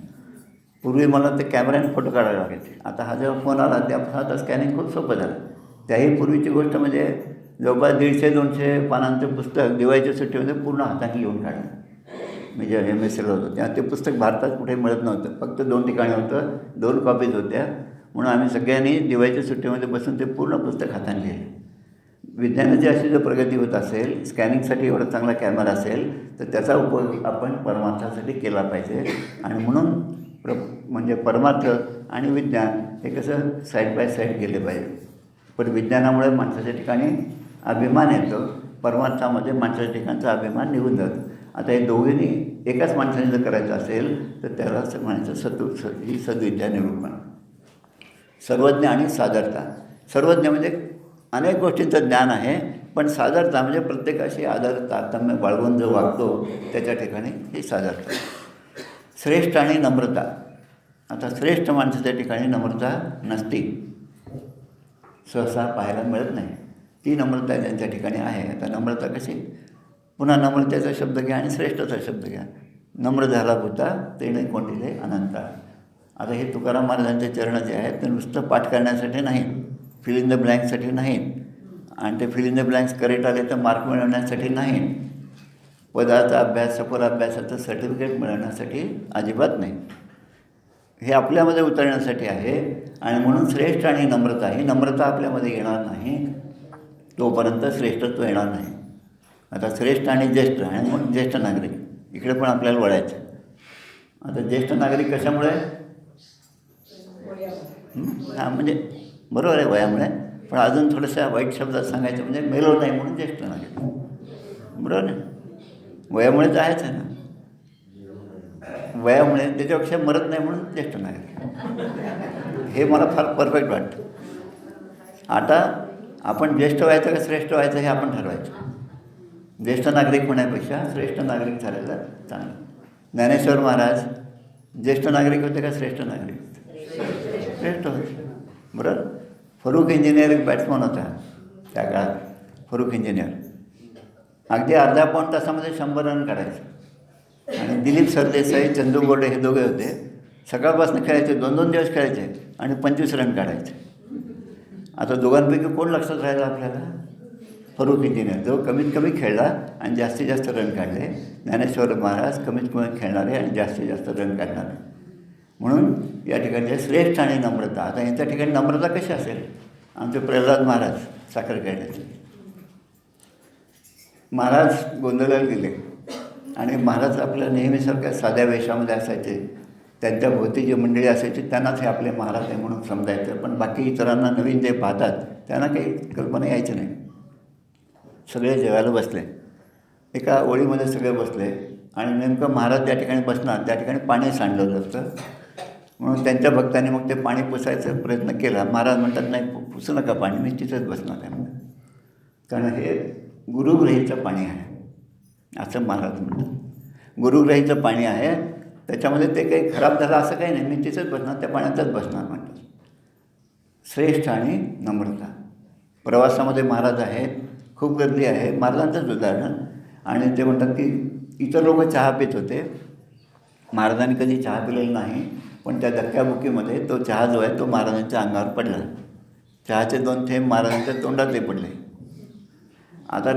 Speaker 2: पूर्वी मला ते कॅमेऱ्याने फोटो काढायला लागायचे. आता हा जेव्हा फोन आला तेव्हा आता स्कॅनिंग खूप सोपं झालं. त्याही पूर्वीची गोष्ट म्हणजे जवळपास 150-200 पानांचं पुस्तक दिवाळीच्या सुट्टीमध्ये पूर्ण हाताने लिहून काढलं. मी जेव्हा MSc होतो तेव्हा ते पुस्तक भारतात कुठे मिळत नव्हतं. फक्त 2 ठिकाणी होतं. 2 कॉपीज होत्या. म्हणून आम्ही सगळ्यांनी दिवाळीच्या सुट्टीमध्ये बसून ते पूर्ण पुस्तक हाताने लिहिलं. विज्ञानाची अशी जर प्रगती होत असेल, स्कॅनिंगसाठी एवढा चांगला कॅमेरा असेल तर त्याचा उपयोग आपण परमार्थासाठी केला पाहिजे. आणि म्हणून म्हणजे परमार्थ आणि विज्ञान हे कसं साईड बाय साईड गेले पाहिजे. पण विज्ञानामुळे माणसाच्या ठिकाणी अभिमान येतो, परमार्थामध्ये माणसाच्या ठिकाणचा अभिमान निघून जातो. आता हे दोघींनी एकाच माणसाने जर करायचं असेल तर त्याला असं म्हणायचं ही सद्विद्या निरूपण. सर्वज्ञ आणि साधारता. सर्वज्ञ म्हणजे अनेक गोष्टींचं ज्ञान आहे, पण साधारता म्हणजे प्रत्येकाशी आदर तारतम्य बाळगून जो वागतो त्याच्या ठिकाणी ही साधारता. श्रेष्ठ आणि नम्रता. आता श्रेष्ठ माणसाच्या ठिकाणी नम्रता नसती, सहसा पाहायला मिळत नाही. ती नम्रता त्यांच्या ठिकाणी आहे. आता नम्रता कशी, पुन्हा नम्रतेचा शब्द घ्या आणि श्रेष्ठचा शब्द घ्या. नम्र झाला भूता तेणे कोंडिले अनंता. आता हे तुकाराम महाराजांचे चरण जे आहेत ते नुसतं पाठ करण्यासाठी नाहीत, फिल इन द ब्लँकसाठी नाहीत, आणि ते fill in the blanks correct आले तर मार्क मिळवण्यासाठी नाहीत, पदाचा अभ्यास सफल अभ्यासाचं सर्टिफिकेट मिळवण्यासाठी अजिबात नाही. हे आपल्यामध्ये उतरण्यासाठी आहे. आणि म्हणून श्रेष्ठ आणि नम्रता, ही नम्रता आपल्यामध्ये येणार नाही तोपर्यंत श्रेष्ठत्व येणार नाही. आता श्रेष्ठ आणि ज्येष्ठ आणि म्हणून ज्येष्ठ नागरिक इकडे पण आपल्याला वळायचं. आता ज्येष्ठ नागरिक कशामुळे, हां म्हणजे बरोबर आहे वयामुळे, पण अजून थोडंसं वाईट शब्दात सांगायचं म्हणजे मेलो नाही म्हणून ज्येष्ठ नागरिक. बरोबर नाही, वयामुळेच आहेच आहे ना, वयामुळे त्याच्यापेक्षा मरत नाही म्हणून ज्येष्ठ नागरिक. हे मला फार परफेक्ट वाटतं. आता आपण ज्येष्ठ व्हायचं का श्रेष्ठ व्हायचं हे आपण ठरवायचं. ज्येष्ठ नागरिक होण्यापेक्षा श्रेष्ठ नागरिक झालेलं चांगलं. ज्ञानेश्वर महाराज ज्येष्ठ नागरिक होते का श्रेष्ठ नागरिक होते? श्रेष्ठ होते. बरोबर. फरूक इंजिनियर एक बॅट्समन होता त्या काळात. फरूक इंजिनियर अगदी अर्धा पाऊण तासामध्ये 100 रन काढायचे. आणि दिलीप सरदेसाई, चंदू बोर्डे हे दोघे होते. सकाळपासून खेळायचे, 2-2 दिवस खेळायचे आणि 25 रन काढायचे. आता दोघांपैकी कोण लक्षात राहिला आपल्याला? फरूक इंजिनियर, जो कमीत कमी खेळला आणि जास्तीत जास्त रन काढले. ज्ञानेश्वर महाराज कमीत कमी खेळणारे आणि जास्तीत जास्त रन काढणारे. म्हणून या ठिकाणी श्रेष्ठ आणि नम्रता. आता यांच्या ठिकाणी नम्रता कशी असेल? आमचे प्रल्हाद महाराज साखर खेळण्याचे महाराज गोंधळाला गेले आणि महाराज आपल्या नेहमीसारख्या साध्या वेशामध्ये असायचे. त्यांच्या भोवती जी मंडळी असायची त्यांनाच हे आपले महाराज आहे म्हणून समजायचं. पण बाकी इतरांना नवीन जे पाहतात त्यांना काही कल्पना यायची नाही. सगळे जेवायला बसले, एका ओळीमध्ये सगळे बसले आणि नेमकं महाराज ज्या ठिकाणी बसणार त्या ठिकाणी पाणी सांडलं असतं. म्हणून त्यांच्या भक्तांनी मग ते पाणी पुसायचा प्रयत्न केला. महाराज म्हणतात नाही पुसू नका पाणी, मी तिथंच बसणार आहे. कारण हे गुरुग्रहीचं पाणी आहे असं महाराज म्हणतात. गुरुग्रहीचं पाणी आहे, त्याच्यामध्ये ते काही खराब झालं असं काही नाही, मी तिथंच बसणार, त्या पाण्यातच बसणार म्हणतात. श्रेष्ठ आणि नम्रता. प्रवासामध्ये महाराज आहेत, खूप गर्दी आहे, महाराजांचंच उदाहरण. आणि ते म्हणतात की इतर लोक चहा पित होते, महाराजांनी कधी चहा पिलेला नाही, पण त्या धक्क्याबुक्कीमध्ये तो चहा जो आहे तो महाराजांच्या अंगावर पडला. चहाचे 2 थेंब महाराजांच्या तोंडातही पडले. आता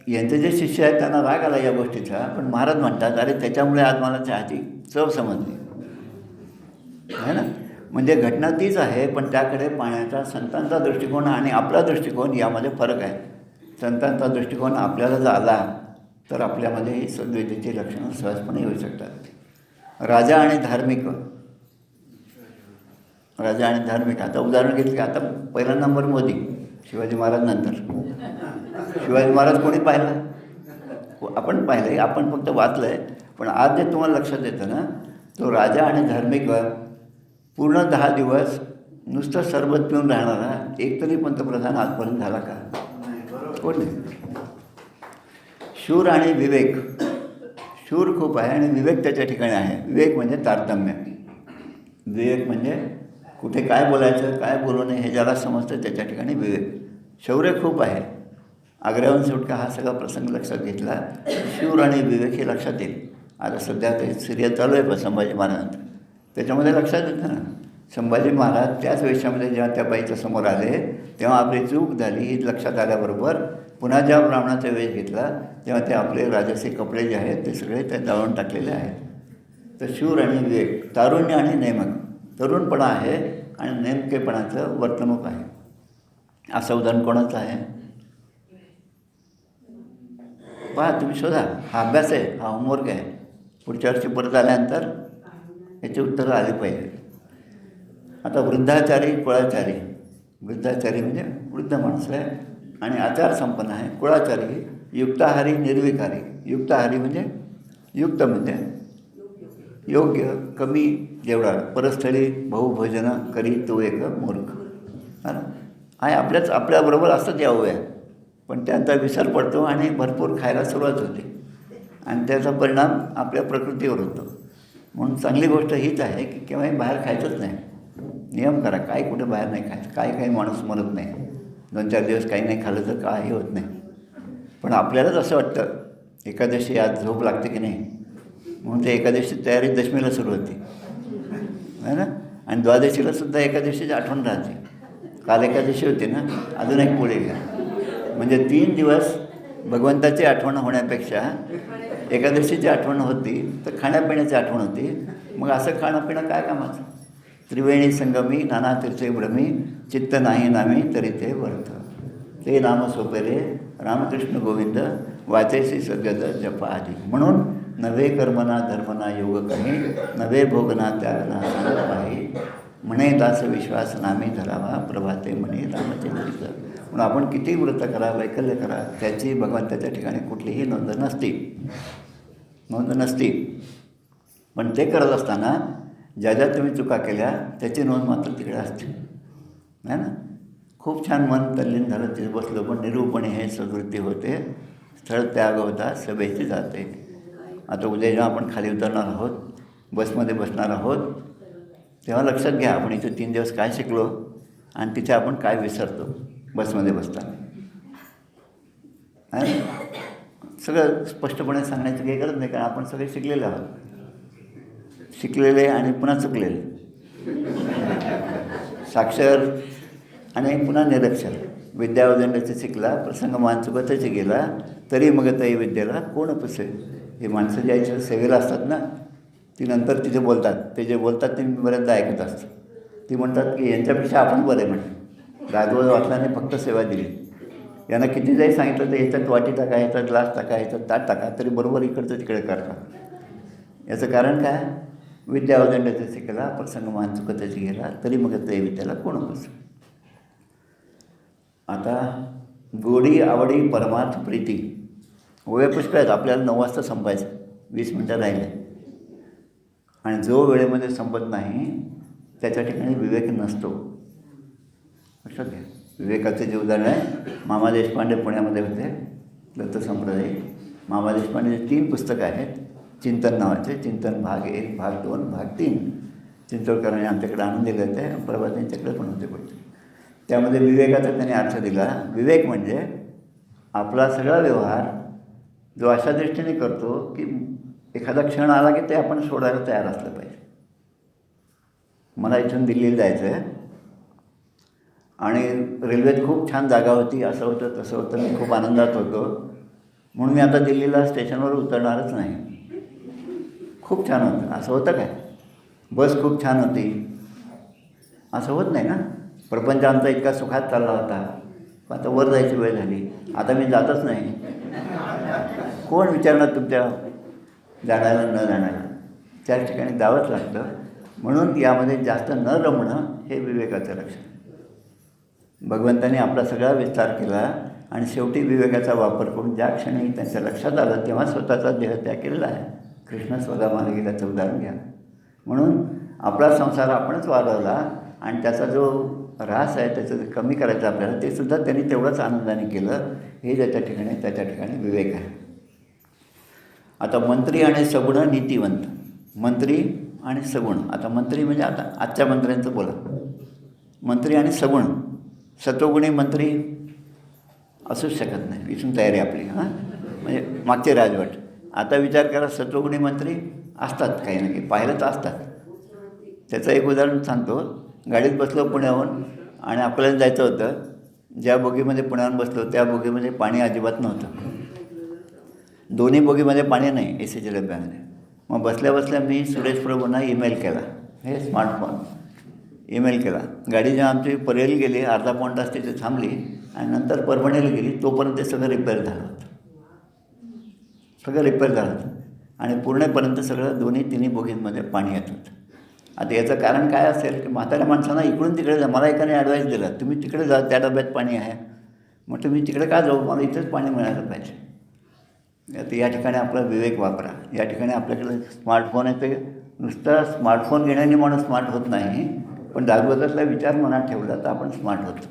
Speaker 2: यांचे जे शिष्य आहेत त्यांना राग आला या गोष्टीचा, पण महाराज म्हणतात अरे त्याच्यामुळे आज मला चहाची चव समजली आहे ना. म्हणजे घटना तीच आहे, पण त्याकडे पाहण्याचा संतांचा दृष्टिकोन आणि आपला दृष्टिकोन यामध्ये फरक आहे. संतांचा दृष्टिकोन आपल्याला जर आला तर आपल्यामध्ये ही सद्विधेची लक्षणं सहजपणे येऊ शकतात. राजा आणि धार्मिक आता उदाहरण घेतलं की आता पहिला नंबर मोदी, शिवाजी महाराज नंतर. शिवाजी महाराज कोणी पाहिला? आपण पाहिलं आहे, आपण फक्त वाचलं आहे. पण आज जे तुम्हाला लक्षात येतं ना, तो राजा आणि धार्मिक पूर्ण 10 दिवस नुसतं सरबत पिऊन राहणारा एक तरी पंतप्रधान आजपर्यंत झाला का? कोण नाही. शूर आणि विवेक. शूर खूप आहे आणि विवेक त्याच्या ठिकाणी आहे. विवेक म्हणजे तारतम्य. विवेक म्हणजे कुठे काय बोलायचं, काय बोलू नये हे ज्याला समजतं त्याच्या ठिकाणी विवेक. शौर्य खूप आहे. आग्र्याहून सुटका हा सगळा प्रसंग लक्षात घेतला, शूर आणि विवेक हे लक्षात येईल. आता सध्या ते सिरियल चालू आहे पण संभाजी महाराजांचं, त्याच्यामध्ये लक्षात येतं ना, संभाजी महाराज त्याच वेशामध्ये जेव्हा त्या बाईच्या समोर आले तेव्हा आपली चूक झाली ही लक्षात आल्याबरोबर पुन्हा जेव्हा ब्राह्मणाचा वेश घेतला तेव्हा ते आपले राजसी कपडे जे आहेत ते सगळे ते जाळून टाकलेले आहेत. तर शूर आणि विवेक, तारुण्य आणि नेमक. तरुणपणा आहे आणि नेमकेपणाचं वर्तणूक आहे. असं उदाहरण कोणाचं आहे? पहा तुम्ही शोधा. हा अभ्यास आहे, हा होमवर्क आहे. पुढच्या वर्षी परत आल्यानंतर याची उत्तरं आली पाहिजे. आता वृद्धाचारी, कुळाचारी. वृद्धाचारी म्हणजे वृद्ध माणसं आहे आणि आचार संपन्न आहे. कुळाचारी युक्ताहारी, निर्विकारी. युक्ताहारी म्हणजे युक्त म्हणजे योग्य, कमी जेवढा. परस्थळी बहुभोजन करी तो एक मूर्ख. आहे आपल्याबरोबर असतं त्या आहे, पण त्यांचा विसर पडतो आणि भरपूर खायला सुरुवात होते आणि त्याचा परिणाम आपल्या प्रकृतीवर होतो. म्हणून चांगली गोष्ट हीच आहे की केव्हाही बाहेर खायचंच नाही. नियम करा, काही कुठे बाहेर नाही खायचं. काही माणूस मरत नाही, 2-4 दिवस काही नाही खाल्लं तर काही होत नाही. पण आपल्यालाच असं वाटतं एकादशी आज झोप लागते की नाही, म्हणून ते एकादशी तयारी दशमीला सुरू होती आहे ना. आणि द्वादशीलासुद्धा एकादशीची आठवण राहते. काल एकादशी होती ना, अजून एक पोळी घ्या. म्हणजे 3 दिवस भगवंताची आठवण होण्यापेक्षा एकादशीची आठवण होती तर खाण्यापिण्याची आठवण होती. मग असं खाणं पिणं काय कामाचं? त्रिवेणी संगमी नाना तीर्थे भ्रमी, चित्त नाही नामी तरी ते वर्थ. ते नाम सोपेरे रामकृष्ण गोविंद, वाचेसी सद्गत जपा आधी. म्हणून नवे कर्मना धर्मना योग कमी, नवे भोगना त्यागना सांग पाही. म्हणे दास विश्वास नामी धरावा, प्रभाते म्हणे रामचंद्रीचं. म्हणून आपण किती व्रत करा, वैकल्य करा, त्याची भगवंताच्या ठिकाणी कुठलीही नोंद नसती. पण ते करत असताना ज्या ज्या तुम्ही चुका केल्या त्याची नोंद मात्र तिकडे असते आहे ना. खूप छान मन तल्लीन झालं, तिथे बसलो, पण निरूपणे हे सद्वृत्ती होते. स्थळ त्याग होता सभेची जाते. आता उद्या जेव्हा आपण खाली उतरणार आहोत, बसमध्ये बसणार आहोत, तेव्हा लक्षात घ्या आपण इथे 3 दिवस काय शिकलो आणि तिथे आपण काय विसरतो बसमध्ये बसताना. आहे सगळं स्पष्टपणे सांगण्याची काही गरज नाही, कारण आपण सगळे शिकलेले आहोत. शिकलेले आणि पुन्हा चुकलेले, साक्षर आणि पुन्हा निरक्षर. विद्यावदंडाचे शिकला, प्रसंगमान चुकतच गेला, तरी मग तई विद्येला कोण पुसे. हे माणसं ज्याच्या सेवेला असतात ना, ती नंतर तिथे बोलतात. ते जे बोलतात ते मी बऱ्याचदा ऐकत असतो. ती म्हणतात की यांच्यापेक्षा आपण बरे म्हणतो. राजवळ वाचल्याने फक्त सेवा दिली. यांना किती जाई सांगितलं तर ह्याच्यात वाटी टाका, ह्याच्यात ग्लास टाका, ह्याच्यात ताट टाका, तरी बरोबर इकडचं तिकडे करतात. याचं कारण काय? विद्यावदंडाचे शिकला, प्रसंगमान चुकतच गेला, तरी मग ते विद्याला कोण बस. आता गोडी आवडी परमार्थ प्रीती. ओव्या पुष्कळ आहेत. आपल्याला 9 वाजता संपायचं, 20 मिनटं राहिले. आणि जो वेळेमध्ये संपत नाही त्याच्या ठिकाणी विवेक नसतो. लक्षात घ्या. विवेकाचे जे उदाहरण आहे, मामा देशपांडे पुण्यामध्ये होते, दत्त संप्रदायी. मामा देशपांडेचे 3 पुस्तकं आहेत चिंतन नावाचे. चिंतन भाग 1, भाग 2, भाग 3. चिंचोळकरांनी आमच्याकडे आणून दिले होते, प्रभात यांच्याकडे पण होते. त्यामध्ये विवेकाचा त्याने अर्थ दिला. विवेक म्हणजे आपला सगळा व्यवहार जो अशा दृष्टीने करतो की एखादा क्षण आला की ते आपण सोडायला तयार असलं पाहिजे. मला इथून दिल्लीला जायचं आहे आणि रेल्वेत खूप छान जागा होती, असं होतं तसं होतं, मी खूप आनंदात होतो, म्हणून मी आता दिल्लीला स्टेशनवर उतरणारच नाही. खूप छान होतं असं होतं काय? बस खूप छान होती असं होत नाही ना. प्रपंच आमचा इतका सुखात चालला होता, आता वर जायची वेळ झाली, आता मी जातच नाही. कोण विचारणार तुमच्या जाण्याला न जाण्याला? त्या ठिकाणी जावंच लागतं. म्हणून यामध्ये जास्त न रमणं हे विवेकाचं लक्षण. भगवंताने आपला सगळा विस्तार केला आणि शेवटी विवेकाचा वापर करून ज्या क्षणी त्यांच्या लक्षात आलं तेव्हा स्वतःचा देह त्याग केलेला आहे. कृष्ण स्वतः मागे गेल्याचं उदाहरण घ्या. म्हणून आपला संसार आपणच वाढवला आणि त्याचा जो ऱ्हास आहे त्याचं कमी करायचं आपल्याला, ते सुद्धा त्यांनी तेवढंच आनंदाने केलं. हे त्याच्या ठिकाणी विवेक आहे. आता मंत्री आणि सगुण नीतिवंत. मंत्री आणि सगुण. आता मंत्री म्हणजे आता आजच्या मंत्र्यांचं बोला. मंत्री आणि सगुण. सत्वगुणी मंत्री असूच शकत नाही, इथून तयारी आपली. म्हणजे मागचे राजवट. आता विचार करा, सत्वगुणी मंत्री असतात काही ना काही, पाहिलं तर असतात. त्याचं एक उदाहरण सांगतो. गाडीत बसलो पुण्याहून आणि आपल्याला जायचं होतं. ज्या बोगीमध्ये पुण्याहून बसलो त्या बोगीमध्ये पाणी अजिबात नव्हतं. दोन्ही बोगीमध्ये पाणी नाही ए सीच्या डब्यामध्ये. मग बसल्या बसल्या मी सुरेश प्रभूंना ईमेल केला. हे स्मार्टफोन ईमेल केला. गाडी जेव्हा आमची परेल गेली, अर्धा पाऊण तास तिथे थांबली आणि नंतर परभणीला गेली, तोपर्यंत ते सगळं रिपेअर झालं होतं. आणि पूर्णपर्यंत सगळं दोन्ही तिन्ही बोगींमध्ये पाणी येत होतं. आता याचं कारण काय असेल की म्हाताऱ्या माणसांना इकडून तिकडे जा. मला एकाने ॲडवाईस दिला, तुम्ही तिकडे जा, त्या डब्यात पाणी आहे. मग तुम्ही तिकडे का जाऊ, मला इथेच पाणी मिळालं पाहिजे. आता या ठिकाणी आपला विवेक वापरा. या ठिकाणी आपल्याकडे स्मार्टफोन आहे, ते नुसतं स्मार्टफोन घेण्याने माणूस स्मार्ट होत नाही, पण दासबोधातला विचार मनात ठेवला तर आपण स्मार्ट होतो.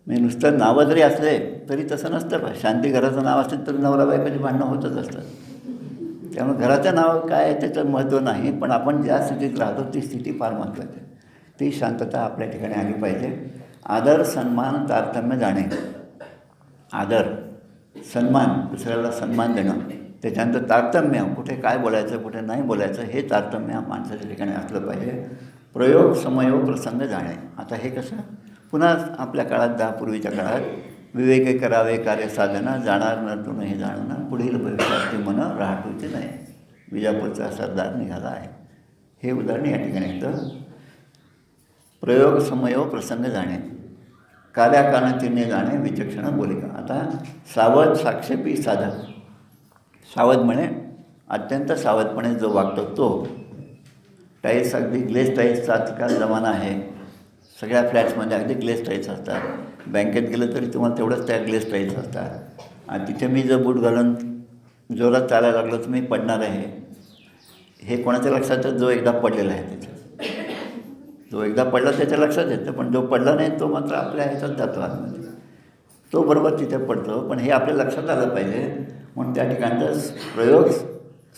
Speaker 2: म्हणजे नुसतं नावं जरी असले तरी तसं नसतं. पण शांती घराचं नाव असेल तर नवरा बायकोची भांडणं होतच असतात. त्यामुळे घराचं नाव काय आहे त्याचं महत्त्व नाही, पण आपण ज्या स्थितीत राहतो ती स्थिती फार महत्त्वाची आहे. ती शांतता आपल्या ठिकाणी आली पाहिजे. आदर, सन्मान, तारतम्य जाणे. आदर, सन्मान, दुसऱ्याला सन्मान देणं. त्याच्यानंतर तारतम्य, कुठे काय बोलायचं कुठे नाही बोलायचं हे तारतम्य माणसाच्या ठिकाणी असलं पाहिजे. प्रयोग, समयोग, प्रसंग जाणे. आता हे कसं पुन्हा आपल्या काळात, पूर्वीच्या काळात, विवेके करावे कार्य साधना, जाणार नरतून हे जाणणं, पुढील भविष्यात मन राहतूचे नाही. विजापूरचा सरदार निघाला आहे. हे उदाहरण या ठिकाणी येतं. प्रयोग, समयोग, प्रसंग जाणे. कार्याकारणचिन्हे जाणे, विचक्षण बोलिका. आता सावध, साक्षेपी, साधक. सावध म्हणे अत्यंत सावधपणे जो वागतो तो. टाईल्स, अगदी ग्लेस टाईल्सचा आजकाल जमाना आहे. सगळ्या फ्लॅट्समध्ये अगदी ग्लेस टाईल्स असतात. बँकेत गेलं तरी तुम्हाला तेवढंच त्या ग्लेस टाईल्स असतात. आणि तिथे मी जर बूट घालून जोरात चालायला लागलो तर मी पडणार आहे. हे कोणाच्या लक्षात आहे? जो एकदा पडलेला आहे त्याच्या. जो एकदा पडला त्याच्या लक्षात येतं, पण जो पडला नाही तो मात्र आपल्या ह्याच्यात जातो आतमध्ये. तो बरोबर तिथे पडतो. पण हे आपल्या लक्षात आलं पाहिजे. म्हणून त्या ठिकाणचं प्रयोग,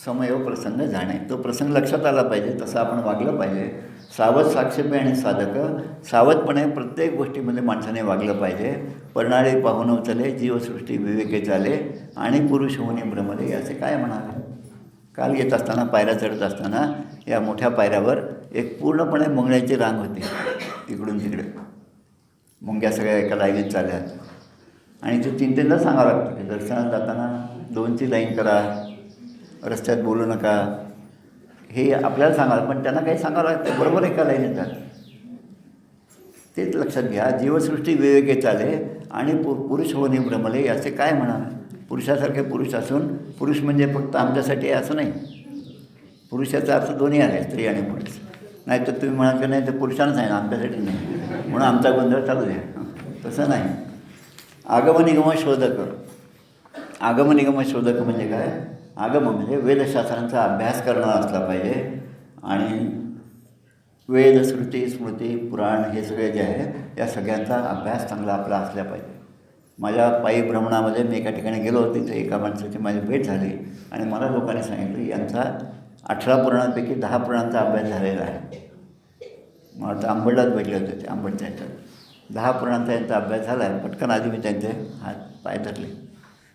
Speaker 2: समयोग, प्रसंग जाणे. तो प्रसंग लक्षात आला पाहिजे, तसं आपण वागलं पाहिजे. सावध, साक्षेपी आणि साधक. सावधपणे प्रत्येक गोष्टीमध्ये माणसाने वागलं पाहिजे. परनाळी पाहून उचले, जीवसृष्टी विवेके चाले, आणि पुरुष होणे भ्रमरे असे काय म्हणावे. काल येत असताना, पायऱ्या चढत असताना या मोठ्या पायऱ्यावर एक पूर्णपणे मुंगळ्याची रांग होती. इकडून तिकडे मुंग्या सगळ्या एका लाईनीत चालल्या. आणि ते 3-3दा सांगावं लागतं की दर्शनात जाताना 2ची लाईन करा, रस्त्यात बोलू नका, हे आपल्याला सांगावं. पण त्यांना काही सांगावं लागतं, बरोबर एका लाईनीत जात. तेच लक्षात घ्या. जीवसृष्टी विवेके चाले आणि पुरुष होणे भ्रमले याचे काय म्हणावे. पुरुषासारखे पुरुष असून, पुरुष म्हणजे फक्त आमच्यासाठी असं नाही. पुरुषाचा अर्थ दोन्ही आले, स्त्री आणि पुरुष. नाही तर तुम्ही म्हणाल की नाही ते पुरुषांनाच आहे ना, आमच्यासाठी नाही, म्हणून आमचा गोंधळ चालू द्या. तसं नाही. आगमनिगम शोधक. आगमनिगम शोधक म्हणजे काय? आगम म्हणजे वेदशास्त्रांचा अभ्यास करणारा असला पाहिजे. आणि वेद, श्रुती, स्मृती, पुराण हे सगळे जे आहे या सगळ्यांचा अभ्यास चांगला आपला असला पाहिजे. माझ्या पायी भ्रमणामध्ये मी एका ठिकाणी गेलो होतो, तिथे एका माणसाची माझी भेट झाली आणि मला लोकांनी सांगितलं यांचा 18 पुराणांपैकी 10 पुराणांचा अभ्यास झालेला आहे. मला वाटतं आंबडलाच भेटले होते ते, आंबडच्या ह्याच्यात. 10 पुराणांचा यांचा अभ्यास झाला आहे. पटकन आधी मी त्यांचे हात पाय धरले.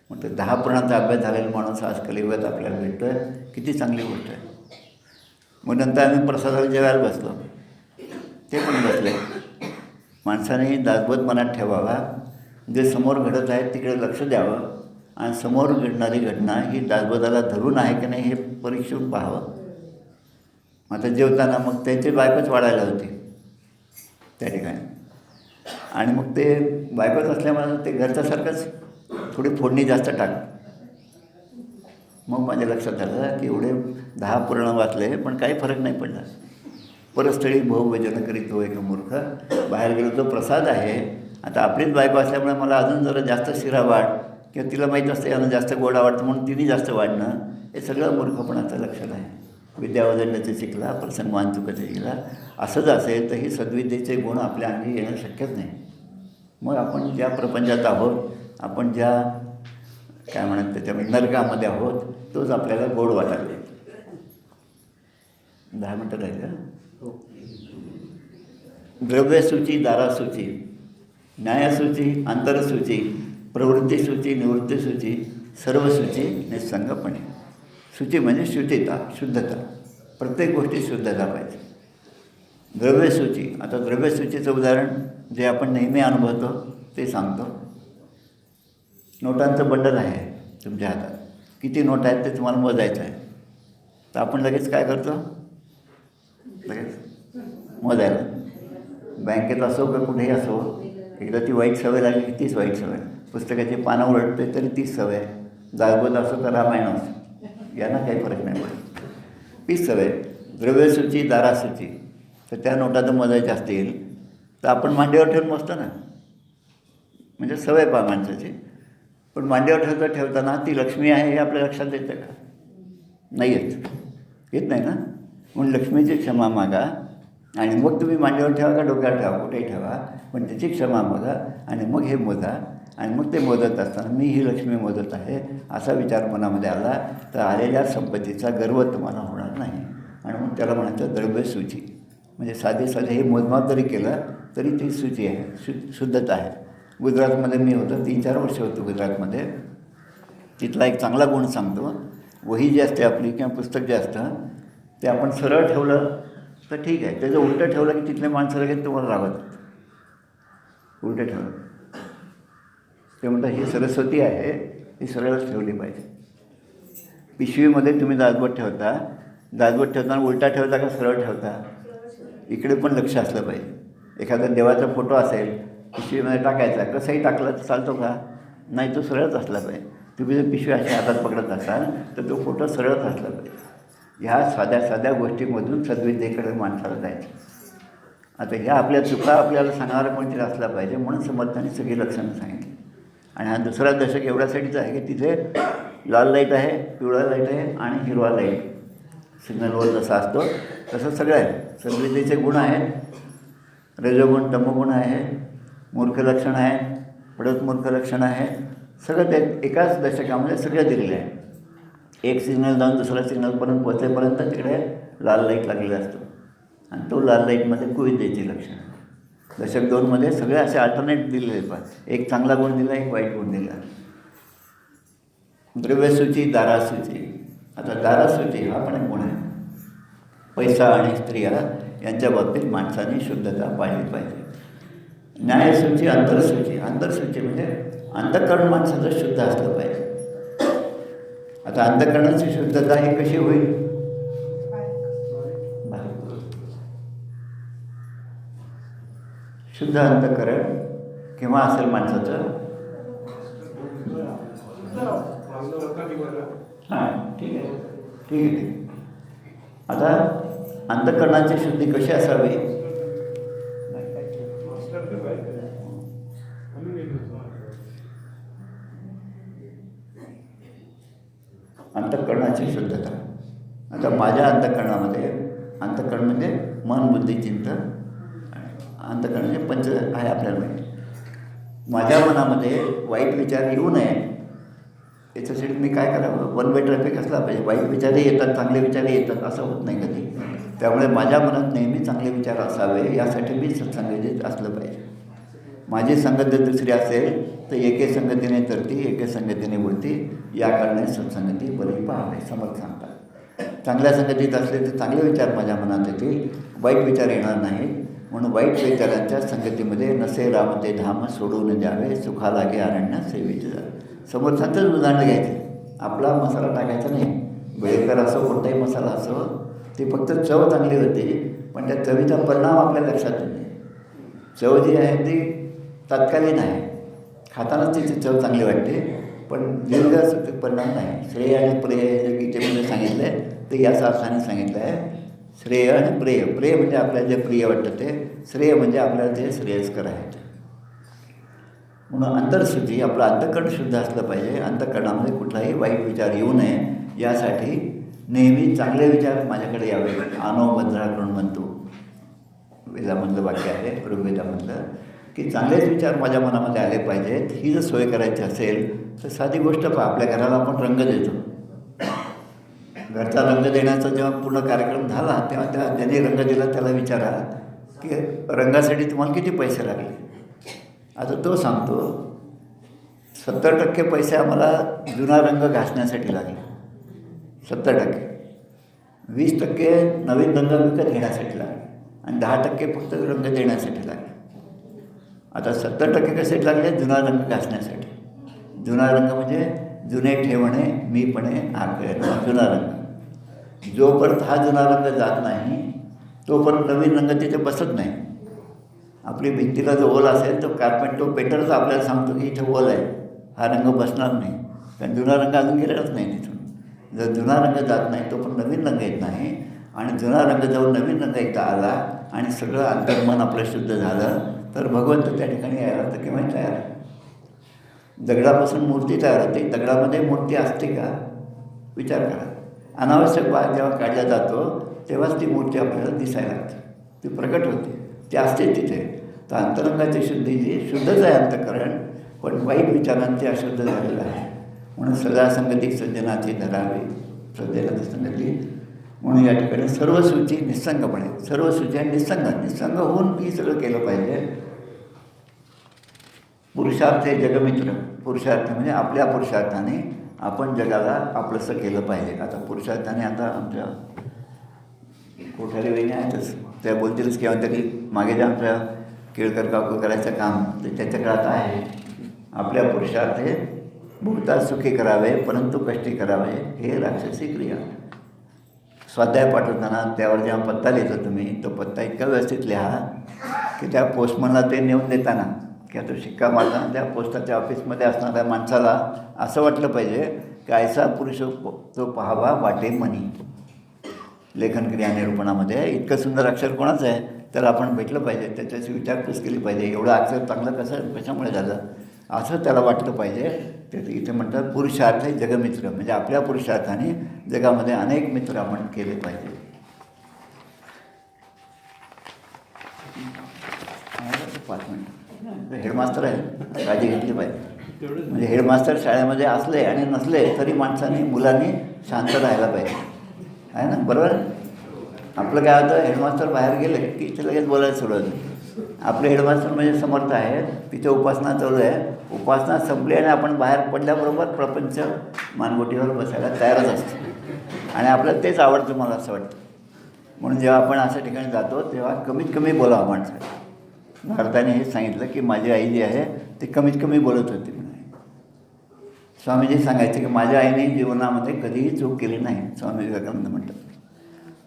Speaker 2: मग ते 10 पुराणांचा अभ्यास झालेला माणूस आज कलियुगात आपल्याला भेटतो आहे, किती चांगली गोष्ट आहे. मग नंतर आम्ही प्रसादाला जेवायला बसलो, ते पण बसले. माणसाने दासबोध मनात ठेवावा, जे समोर घडत आहे तिकडे लक्ष द्यावं आणि समोर घडणारी घटना ही दासबोधाला धरून आहे की नाही हे परीक्षून पाहावं. आता जेवताना मग त्यांची बायकोच वाढायला होती त्या ठिकाणी, आणि मग ते बायकोच असल्यामुळे ते घरच्यासारखंच थोडी फोडणी जास्त टाक. मग माझ्या लक्षात आलं की एवढे 10 पुराण वाचले पण काही फरक नाही पडला. परस्थळी बहुवचन करीत तो एक मूर्ख. बाहेर गेलो तो प्रसाद आहे. आता आपलीच बायको असल्यामुळे मला अजून जरा जास्त शिरा वाढ, किंवा तिला माहीत असते यानं जास्त गोड आवडतं म्हणून तिने जास्त वाढणं, हे सगळं मूर्खपणाचं लक्षण आहे. विद्यावदंडाचे शिकला प्रसंगवान चुकते गेला. असंच असेल तर ही सद्विद्येचे गुण आपल्या अंगी येणं शक्यच नाही. मग आपण ज्या प्रपंचात आहोत, आपण ज्या काय म्हणत त्याच्यामध्ये नरकामध्ये आहोत, तोच आपल्याला गोड वाटायला येतो. 10 मिनटं राहिलं. द्रव्यसूची, दारासूची, न्यायसूची, अंतरसूची, प्रवृत्तीसूची, निवृत्तीसूची, सर्वसूची, निसंगपणे. सूची म्हणजे शुचिता, शुद्धता. प्रत्येक गोष्टीत शुद्धता पाहिजे. द्रव्यसूची, आता द्रव्यसूचीचं उदाहरण जे आपण नेहमी अनुभवतो ते सांगतो. नोटांचं बंडल आहे तुमच्या हातात, किती नोट आहेत ते तुम्हाला मोजायचं आहे. तर आपण लगेच काय करतो, लगेच मोजायला. बँकेत असो का कुठेही असो, एकदा ती वाईट सवय लागली की तीच वाईट सवय. पुस्तकाची पानं उलटते तरी तीच सवय. दासबोध असो का रामायण असो, यांना काही फरक नाही पडत, तीच सवय. द्रव्यसूची, दारासूची, तर त्या नोटा जर मोजायच्या असतील तर आपण मांडीवर ठेवून मोजतो ना, म्हणजे सवय पहा माणसाची. पण मांडीवर ठेवताना ती लक्ष्मी आहे हे आपल्या लक्षात येतं का? नाही येत नाही ना. म्हणून लक्ष्मीची क्षमा मागा आणि मग तुम्ही मांडीवर ठेवा का डोक्यावर ठेवा, कुठेही ठेवा, पण त्याची क्षमा मागा आणि मग हे मोजा. आणि मग ते मोजत असताना मी ही लक्ष्मी मोजत आहे असा विचार मनामध्ये आला तर आलेल्या संपत्तीचा गर्व तुम्हाला होणार नाही. आणि मग त्याला म्हणायचं द्रव्यसूची, म्हणजे साधे हे मोजमाप जरी केलं तरी ती सूची आहे, शुद्धता आहे. गुजरातमध्ये मी होतो, 3-4 वर्ष होतो गुजरातमध्ये. तिथला एक चांगला गुण सांगतो. वही जी असते आपली किंवा पुस्तक जे असतं ते आपण सरळ ठेवलं तर ठीक आहे, त्याचं उलटं ठेवलं की तिथले माणसं लगेच तुम्हाला रागवतात. उलटं ठेवलं ते म्हणतात ही सरस्वती आहे, ही सरळच ठेवली पाहिजे. पिशवीमध्ये तुम्ही दासबोध ठेवता, दासबोध ठेवताना उलटा ठेवता का सरळ ठेवता, इकडे पण लक्ष असलं पाहिजे. एखादा देवाचा फोटो असेल पिशवीमध्ये टाकायचा, कसंही टाकलं तर चालतो का? नाही, तो सरळच असला पाहिजे. तुम्ही जर पिशवी अशी हातात पकडत असाल तर तो फोटो सरळच असला पाहिजे. ह्या साध्या साध्या गोष्टीमधून सद्विद्येकडे माणसाला जायचं. आता ह्या आपल्या चुका आपल्याला सांगणारा कोणतरी असला पाहिजे, म्हणून समर्थांनी सगळी लक्षणं सांगितली. आणि हा दुसरा दशक एवढ्यासाठीचा आहे की तिथे लाल लाईट आहे, पिवळा लाईट आहे आणि हिरवा लाईट. सिग्नलवर जसा असतो तसं सगळं आहे. सद्विद्येचे गुण आहेत, रजोगुण, तमोगुण आहे, मूर्ख लक्षण आहे, पडत मूर्ख लक्षण आहे. सगळं ते एकाच दशकामध्ये सगळं दिलेलं आहे. एक सिग्नल जाऊन दुसऱ्या सिग्नलपर्यंत पोहोचेपर्यंत तिकडे लाल लाईट लागलेला असतो आणि तो लाल लाईटमध्ये कुविद्येची लक्षण. दशक 2मध्ये सगळे असे अल्टरनेट दिलेले आहेत. एक चांगला गुण दिला, एक वाईट गुण दिला. द्रव्यसूची, दारासूची. आता दारासूची हा पण एक गुण आहे. पैसा आणि स्त्रिया यांच्या बाबतीत माणसाने शुद्धता पाळली पाहिजे. न्यायसूची, अंतरसूची. अंतरसूची म्हणजे अंतःकरण माणसाचं शुद्ध असलं पाहिजे. आता अंतःकरणाची शुद्धता ही कशी होईल? शुद्ध अंतःकरण केव्हा असेल माणसाचं? हां, ठीक आहे, ठीक आहे. आता अंतःकरणाची शुद्धी कशी असावी? अंतःकरणाची शुद्धता. आता माझ्या अंतःकरणामध्ये, अंतःकरण म्हणजे मन, बुद्धी, चिंतन. अंतःकरण म्हणजे पंच आहे आपल्याला माहिती. माझ्या मनामध्ये वाईट विचार येऊ नये याच्यासाठी मी काय करावं? वन वे ट्रॅफिक असला पाहिजे. वाईट विचारही येतात, चांगले विचारही येतात, असं होत नाही कधी. त्यामुळे माझ्या मनात नेहमी चांगले विचार असावे यासाठी मी सत्संगीत असलं पाहिजे. माझी संगत जर दुसरी असेल तर एके संगतीने तरती एके संगतीने बोलती, या कारणे सत्संगती बरी पाहावे. समर्थ सांगतात. चांगल्या संगतीत असले तर चांगले विचार माझ्या मनात येतील, वाईट विचार येणार नाहीत. म्हणून वाईट विचारांच्या संगतीमध्ये नसे रामते धाम सोडून द्यावे, सुखा लागे अरण्य सेवेचे जावे. समर्थांचंच उदाहरण घ्यायचं, आपला मसाला टाकायचा नाही. बेळेकर असो कोणताही मसाला असो, ती फक्त चव चांगली होती, पण त्या चवीचा परिणाम आपल्या लक्षात येत नाही. चव जी आहे ती तात्कालीन आहे, खातानाच तिची चव चांगली वाटते, पण दीर्घ परिणाम नाही. श्रेय आणि प्रेय जे गीतेमध्ये सांगितलं आहे ते याच अर्थाने सांगितलं आहे. श्रेय आणि प्रेय. प्रेय म्हणजे आपल्याला जे प्रिय वाटतं ते, श्रेय म्हणजे आपल्याला जे श्रेयस्कर आहे ते. म्हणून अंतर्शुद्धी, आपलं अंतःकरण शुद्ध असलं पाहिजे. अंतःकरणामध्ये कुठलाही वाईट विचार येऊ नये यासाठी नेहमी चांगले विचार माझ्याकडे यावे. आनो वज्राकरण म्हणतो, वेदामधलं वाक्य आहे, ऋग्वेदामधलं, की चांगलेच विचार माझ्या मनामध्ये आले पाहिजेत. ही जर सोय करायची असेल तर साधी गोष्ट पहा, आपल्या घराला आपण रंग देतो. घरचा रंग देण्याचा जेव्हा पूर्ण कार्यक्रम झाला तेव्हा ज्याने रंग दिला त्याला विचारा की रंगासाठी तुम्हाला किती पैसे लागले. आता तो सांगतो 70% पैसे आम्हाला जुना रंग घासण्यासाठी लागले, 70%. 20% नवीन रंग विकत घेण्यासाठी लागले आणि 10% फक्त रंग देण्यासाठी लागले. आता 70% कशासाठी लागले? जुना रंग घासण्यासाठी. जुना रंग म्हणजे जुने ठेवणे, मीपणे आकळे, जुना रंग. जोपर्यंत हा जुना रंग जात नाही तोपर्यंत नवीन रंग तिथे बसत नाही. आपली भिंतीला जो ओल असेल तो पेंटरच आपल्याला सांगतो की इथे ओल आहे, हा रंग बसणार नाही, कारण जुना रंग अजून गेलेलाच नाही तिथून. जर जुना रंग जात नाही तोपर्यंत नवीन रंग येत नाही, आणि जुना रंग जाऊन नवीन रंग एकदा आला आणि सगळं अंतर्मन आपलं शुद्ध झालं तर भगवंत त्या ठिकाणी यायला तर केव्हाही तयार आहे. दगडापासून मूर्ती तयार होते, दगडामध्ये मूर्ती असते का? विचार करा. अनावश्यक भाग जेव्हा काढला जातो तेव्हाच ती मूर्ती आपल्याला दिसायला लागते, ती प्रकट होते, ती असते तिथे. तर अंतरंगाची शुद्धी जी शुद्धच आहे अंतःकरण, पण वाईट विचारांची अशुद्ध झालेलं आहे. म्हणून सदा संगती सज्जनाची धरावी, सज्जनाची संगती. म्हणून या ठिकाणी सर्व सूची निसंगपणे, सर्व सूची आणि निसंग होऊन मी सगळं केलं पाहिजे. पुरुषार्थ हे जगमित्र. पुरुषार्थ म्हणजे आपल्या पुरुषार्थाने आपण जगाला आपलंसं केलं पाहिजे. आता पुरुषार्थाने आता आमच्या कोठारी वहिनी आहेतच, त्या बोलतीलच किंवा तरी मागे जे आमच्या केळकर काकू करायचं काम तर त्याच्याकडे आता आहे. आपल्या पुरुषार्थे भूता सुखी करावे परंतु कष्टी करावे, हे राक्षसी क्रिया. स्वाध्याय पाठवताना त्यावर जेव्हा पत्ता लिहितो तुम्ही, तो पत्ता इतका व्यवस्थित लिहा की त्या पोस्टमनला ते नेऊन देताना किंवा तो शिक्का मारताना त्या पोस्टाच्या ऑफिसमध्ये असणाऱ्या माणसाला असं वाटलं पाहिजे की ऐसा पुरुष तो पाहावा वाटे मनी. लेखनक्रिया निरूपणामध्ये इतकं सुंदर अक्षर कोणाचं आहे तर आपण भेटलं पाहिजे, त्याच्याशी विचारपूस केली पाहिजे. एवढं अक्षर चांगलं कशामुळे झालं असं त्याला वाटलं पाहिजे. ते इथे म्हणतात पुरुषार्थ जगमित्र, म्हणजे आपल्या पुरुषार्थाने जगामध्ये अनेक मित्र आपण केले पाहिजे. पाच मिनिट हेडमास्टर आहे, काळजी घेतली पाहिजे. म्हणजे हेडमास्टर शाळेमध्ये असले आणि नसले तरी माणसाने मुलांनी शांत राहायला पाहिजे, आहे ना? बरोबर. आपलं काय होतं, हेडमास्टर बाहेर गेले की इथे लगेच बोलायला सोडवलं. आपले हेडमास्टर म्हणजे समर्थ आहेत, तिथे उपासना चालू आहे, उपासना संपली आणि आपण बाहेर पडल्याबरोबर प्रपंच मानगोटीवर बसायला तयारच असतो आणि आपल्याला तेच आवडतं मला असं वाटतं. म्हणून जेव्हा आपण अशा ठिकाणी जातो तेव्हा कमीत कमी बोलावं माणसाला. भारताने हे सांगितलं की माझी आई जी आहे ती कमीत कमी बोलत होती म्हणे. स्वामीजी सांगायचे की माझ्या आईने जीवनामध्ये कधीही चूक केली नाही, स्वामी विवेकानंद म्हणतात.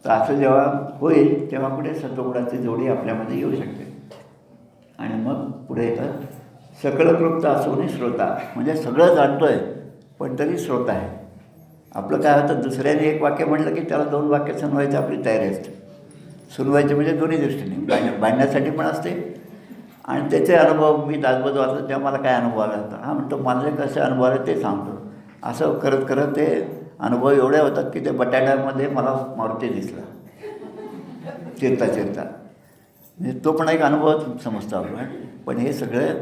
Speaker 2: तर असं जेव्हा होईल तेव्हा पुढे सत्वगुणाची जोडी आपल्यामध्ये येऊ शकते आणि मग पुढे येतात सकळ क्लुप्त असूनही श्रोता, म्हणजे सगळं जाणतोय पण तरी श्रोता आहे. आपलं काय होतं, दुसऱ्याने एक वाक्य म्हटलं की त्याला 2 वाक्य सुनवायची आपली तयारी असते. सुनवायची म्हणजे दोन्ही दृष्टीने, बांधण्यासाठी पण असते आणि त्याचे अनुभव. मी दासबोध वाचलं तेव्हा मला काय अनुभव आला होता, हा म्हणतो मला कसे अनुभव आले ते सांगतो. असं करत करत ते अनुभव एवढे होतात की ते बटाट्यामध्ये मला मारुती दिसला चिरता. म्हणजे तो पण एक अनुभव समजतो आपण. पण हे सगळं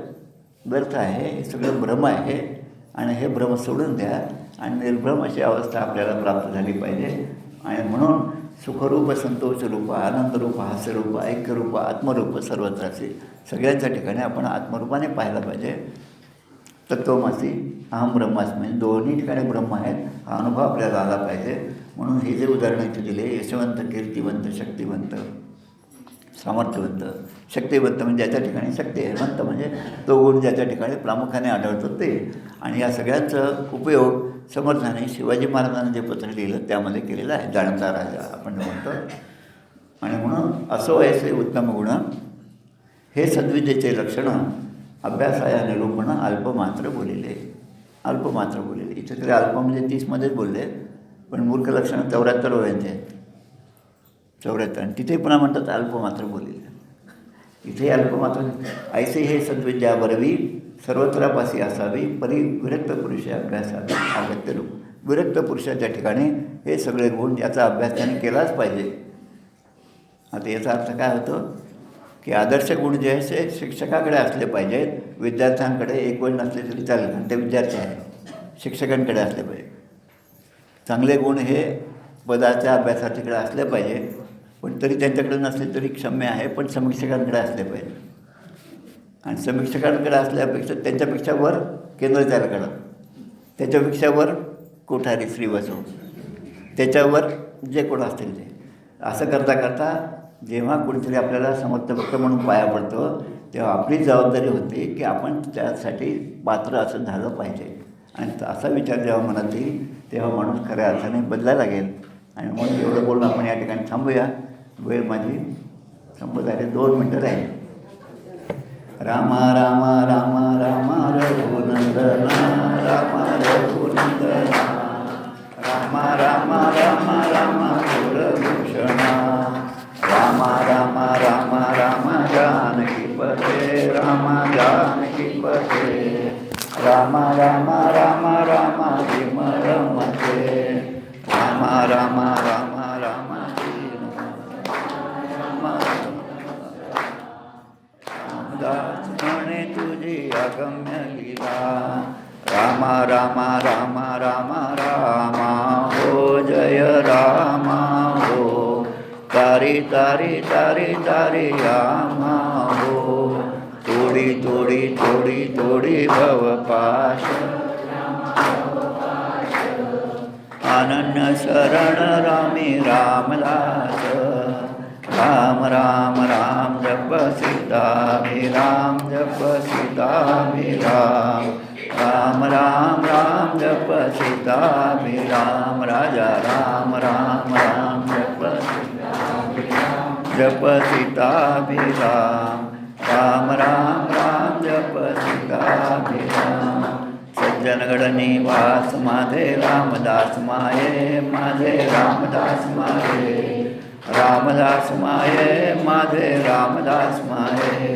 Speaker 2: व्यर्थ आहे, हे सगळं भ्रम आहे आणि हे भ्रम सोडून द्या आणि निर्भ्रम अशी अवस्था आपल्याला प्राप्त झाली पाहिजे. आणि म्हणून सुखरूप संतोषरूप आनंदरूप हास्यरूप ऐक्यरूप आत्मरूप सर्वत्र असे सगळ्यांच्या ठिकाणी आपण आत्मरूपाने पाहायला पाहिजे. तत्त्वमसी अहम ब्रह्मास्मी दोन्ही ठिकाणी ब्रह्म आहेत हा अनुभव आपल्याला आला पाहिजे. म्हणून हे जे उदाहरण इथे दिले यशवंत कीर्तिवंत शक्तिवंत सामर्थ्यवंत शक्तिवंत म्हणजे ज्याच्या ठिकाणी शक्ती आहे वंत म्हणजे तो गुण ज्याच्या ठिकाणी प्रामुख्याने आढळतो ते. आणि या सगळ्यांचा उपयोग समर्थाने शिवाजी महाराजांनी जे पत्र लिहिलं त्यामध्ये केलेलं आहे. जाणता राजा आपण म्हणतो. आणि म्हणून असो ऐसे उत्तम गुण हे सद्विद्येचे लक्षणं अभ्यासाया निरूपण अल्पमात्र बोलिले. अल्पमात्र बोलिले इथे तरी अल्प म्हणजे 30मध्येच बोलले पण मूर्ख लक्षणं 74 वयांचे आहेत. 74 आणि तिथे पुन्हा म्हणतात अल्पमात्र बोलिले. इथे अल्पमात्र ऐसे हे सद्विद्या बरवी सर्वत्रापासी असावी परी विरक्त पुरुष अभ्यासावी अगत्य रूप. विरक्त पुरुषाच्या ठिकाणी हे सगळे गुण याचा अभ्यास त्याने केलाच पाहिजे. आता याचा अर्थ काय होतो की आदर्श गुण जे आहे ते शिक्षकाकडे असले पाहिजेत. विद्यार्थ्यांकडे एक वेळ नसले तरी चालेल कारण ते विद्यार्थी आहेत. शिक्षकांकडे असले पाहिजे. चांगले गुण हे पदाच्या अभ्यासाच्याकडे असले पाहिजे पण तरी त्यांच्याकडे नसले तरी क्षम्य आहे पण समीक्षकांकडे असले पाहिजे. आणि समीक्षकांकडे असल्यापेक्षा त्यांच्यापेक्षा वर केंद्राचार्याकडं त्याच्यापेक्षा वर कोठारी श्रीवसो त्याच्यावर जे कोण असतील ते असं करता करता जेव्हा कोणीतरी आपल्याला समर्थभक्त म्हणून पाया पडतो तेव्हा आपली जबाबदारी होती की आपण त्यासाठी पात्र असं झालं पाहिजे. आणि असा विचार जेव्हा मनात येईल तेव्हा माणूस खऱ्या अर्थाने बदलायला लागेल. आणि म्हणून एवढं बोलणं आपण या ठिकाणी थांबूया. वेळ माझी संपत आहे 2 मिनटं राहील. रामा रामा रामा रामा रघुनंदना रामा रघुनंदना रामा रामा रामा रामा गुरभूषणा रामा रामा रामा रामा जानकी पते रामा जानकी पते रामा रामा रामा रामा विमलमते रामा रामा रामा रामा रामदास म्हणे तुझी अगम्य लीला रामा रामा रामा रामा रामा हो जय रामा हो तारी तारी तारी तारी रामा हो तोडी तोडी तोडी तोडी भवपाश अनन्य शरण रामी रामदास राम राम राम जप सीताभिराम जप सीताभिराम राम राम राम जप सीताभिराम राजा राम राम राम जप सीताभिराम राम राम राम जप सीताभिराम सज्जनगड निवास माझे रामदास माये माझे रामदास माये रामदास माये माझे रामदास माये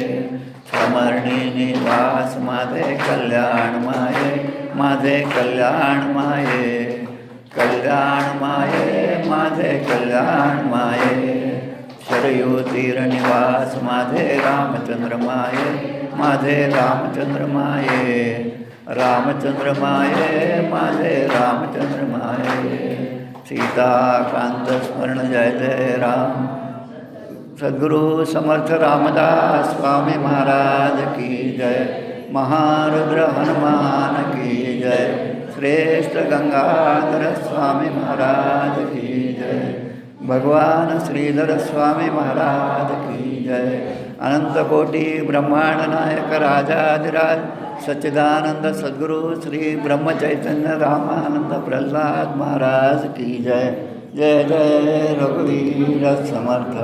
Speaker 2: समरणी निवास माझे कल्याण माये माझे कल्याण माये कल्याण माये माझे कल्याण माये शरयू तीर निवास माझे रामचंद्र माये माझे रामचंद्र माये रामचंद्र माये माझे रामचंद्र माये सीताकांत स्मरण जय जय राम. सद्गुरु समर्थ रामदास स्वामी महाराज की जय. महारुद्र हनुमान की जय. श्रेष्ठ गंगाधर स्वामी महाराज की जय. भगवान श्रीधर स्वामी महाराज की जय. अनंतकोटी ब्रह्मांड नायक राजाधिराज सच्चिदानंद सद्गुरु श्री ब्रह्मचैतन्य रामानंद प्रल्हाद महाराज की जय. जय जय रघुवीर समर्थ.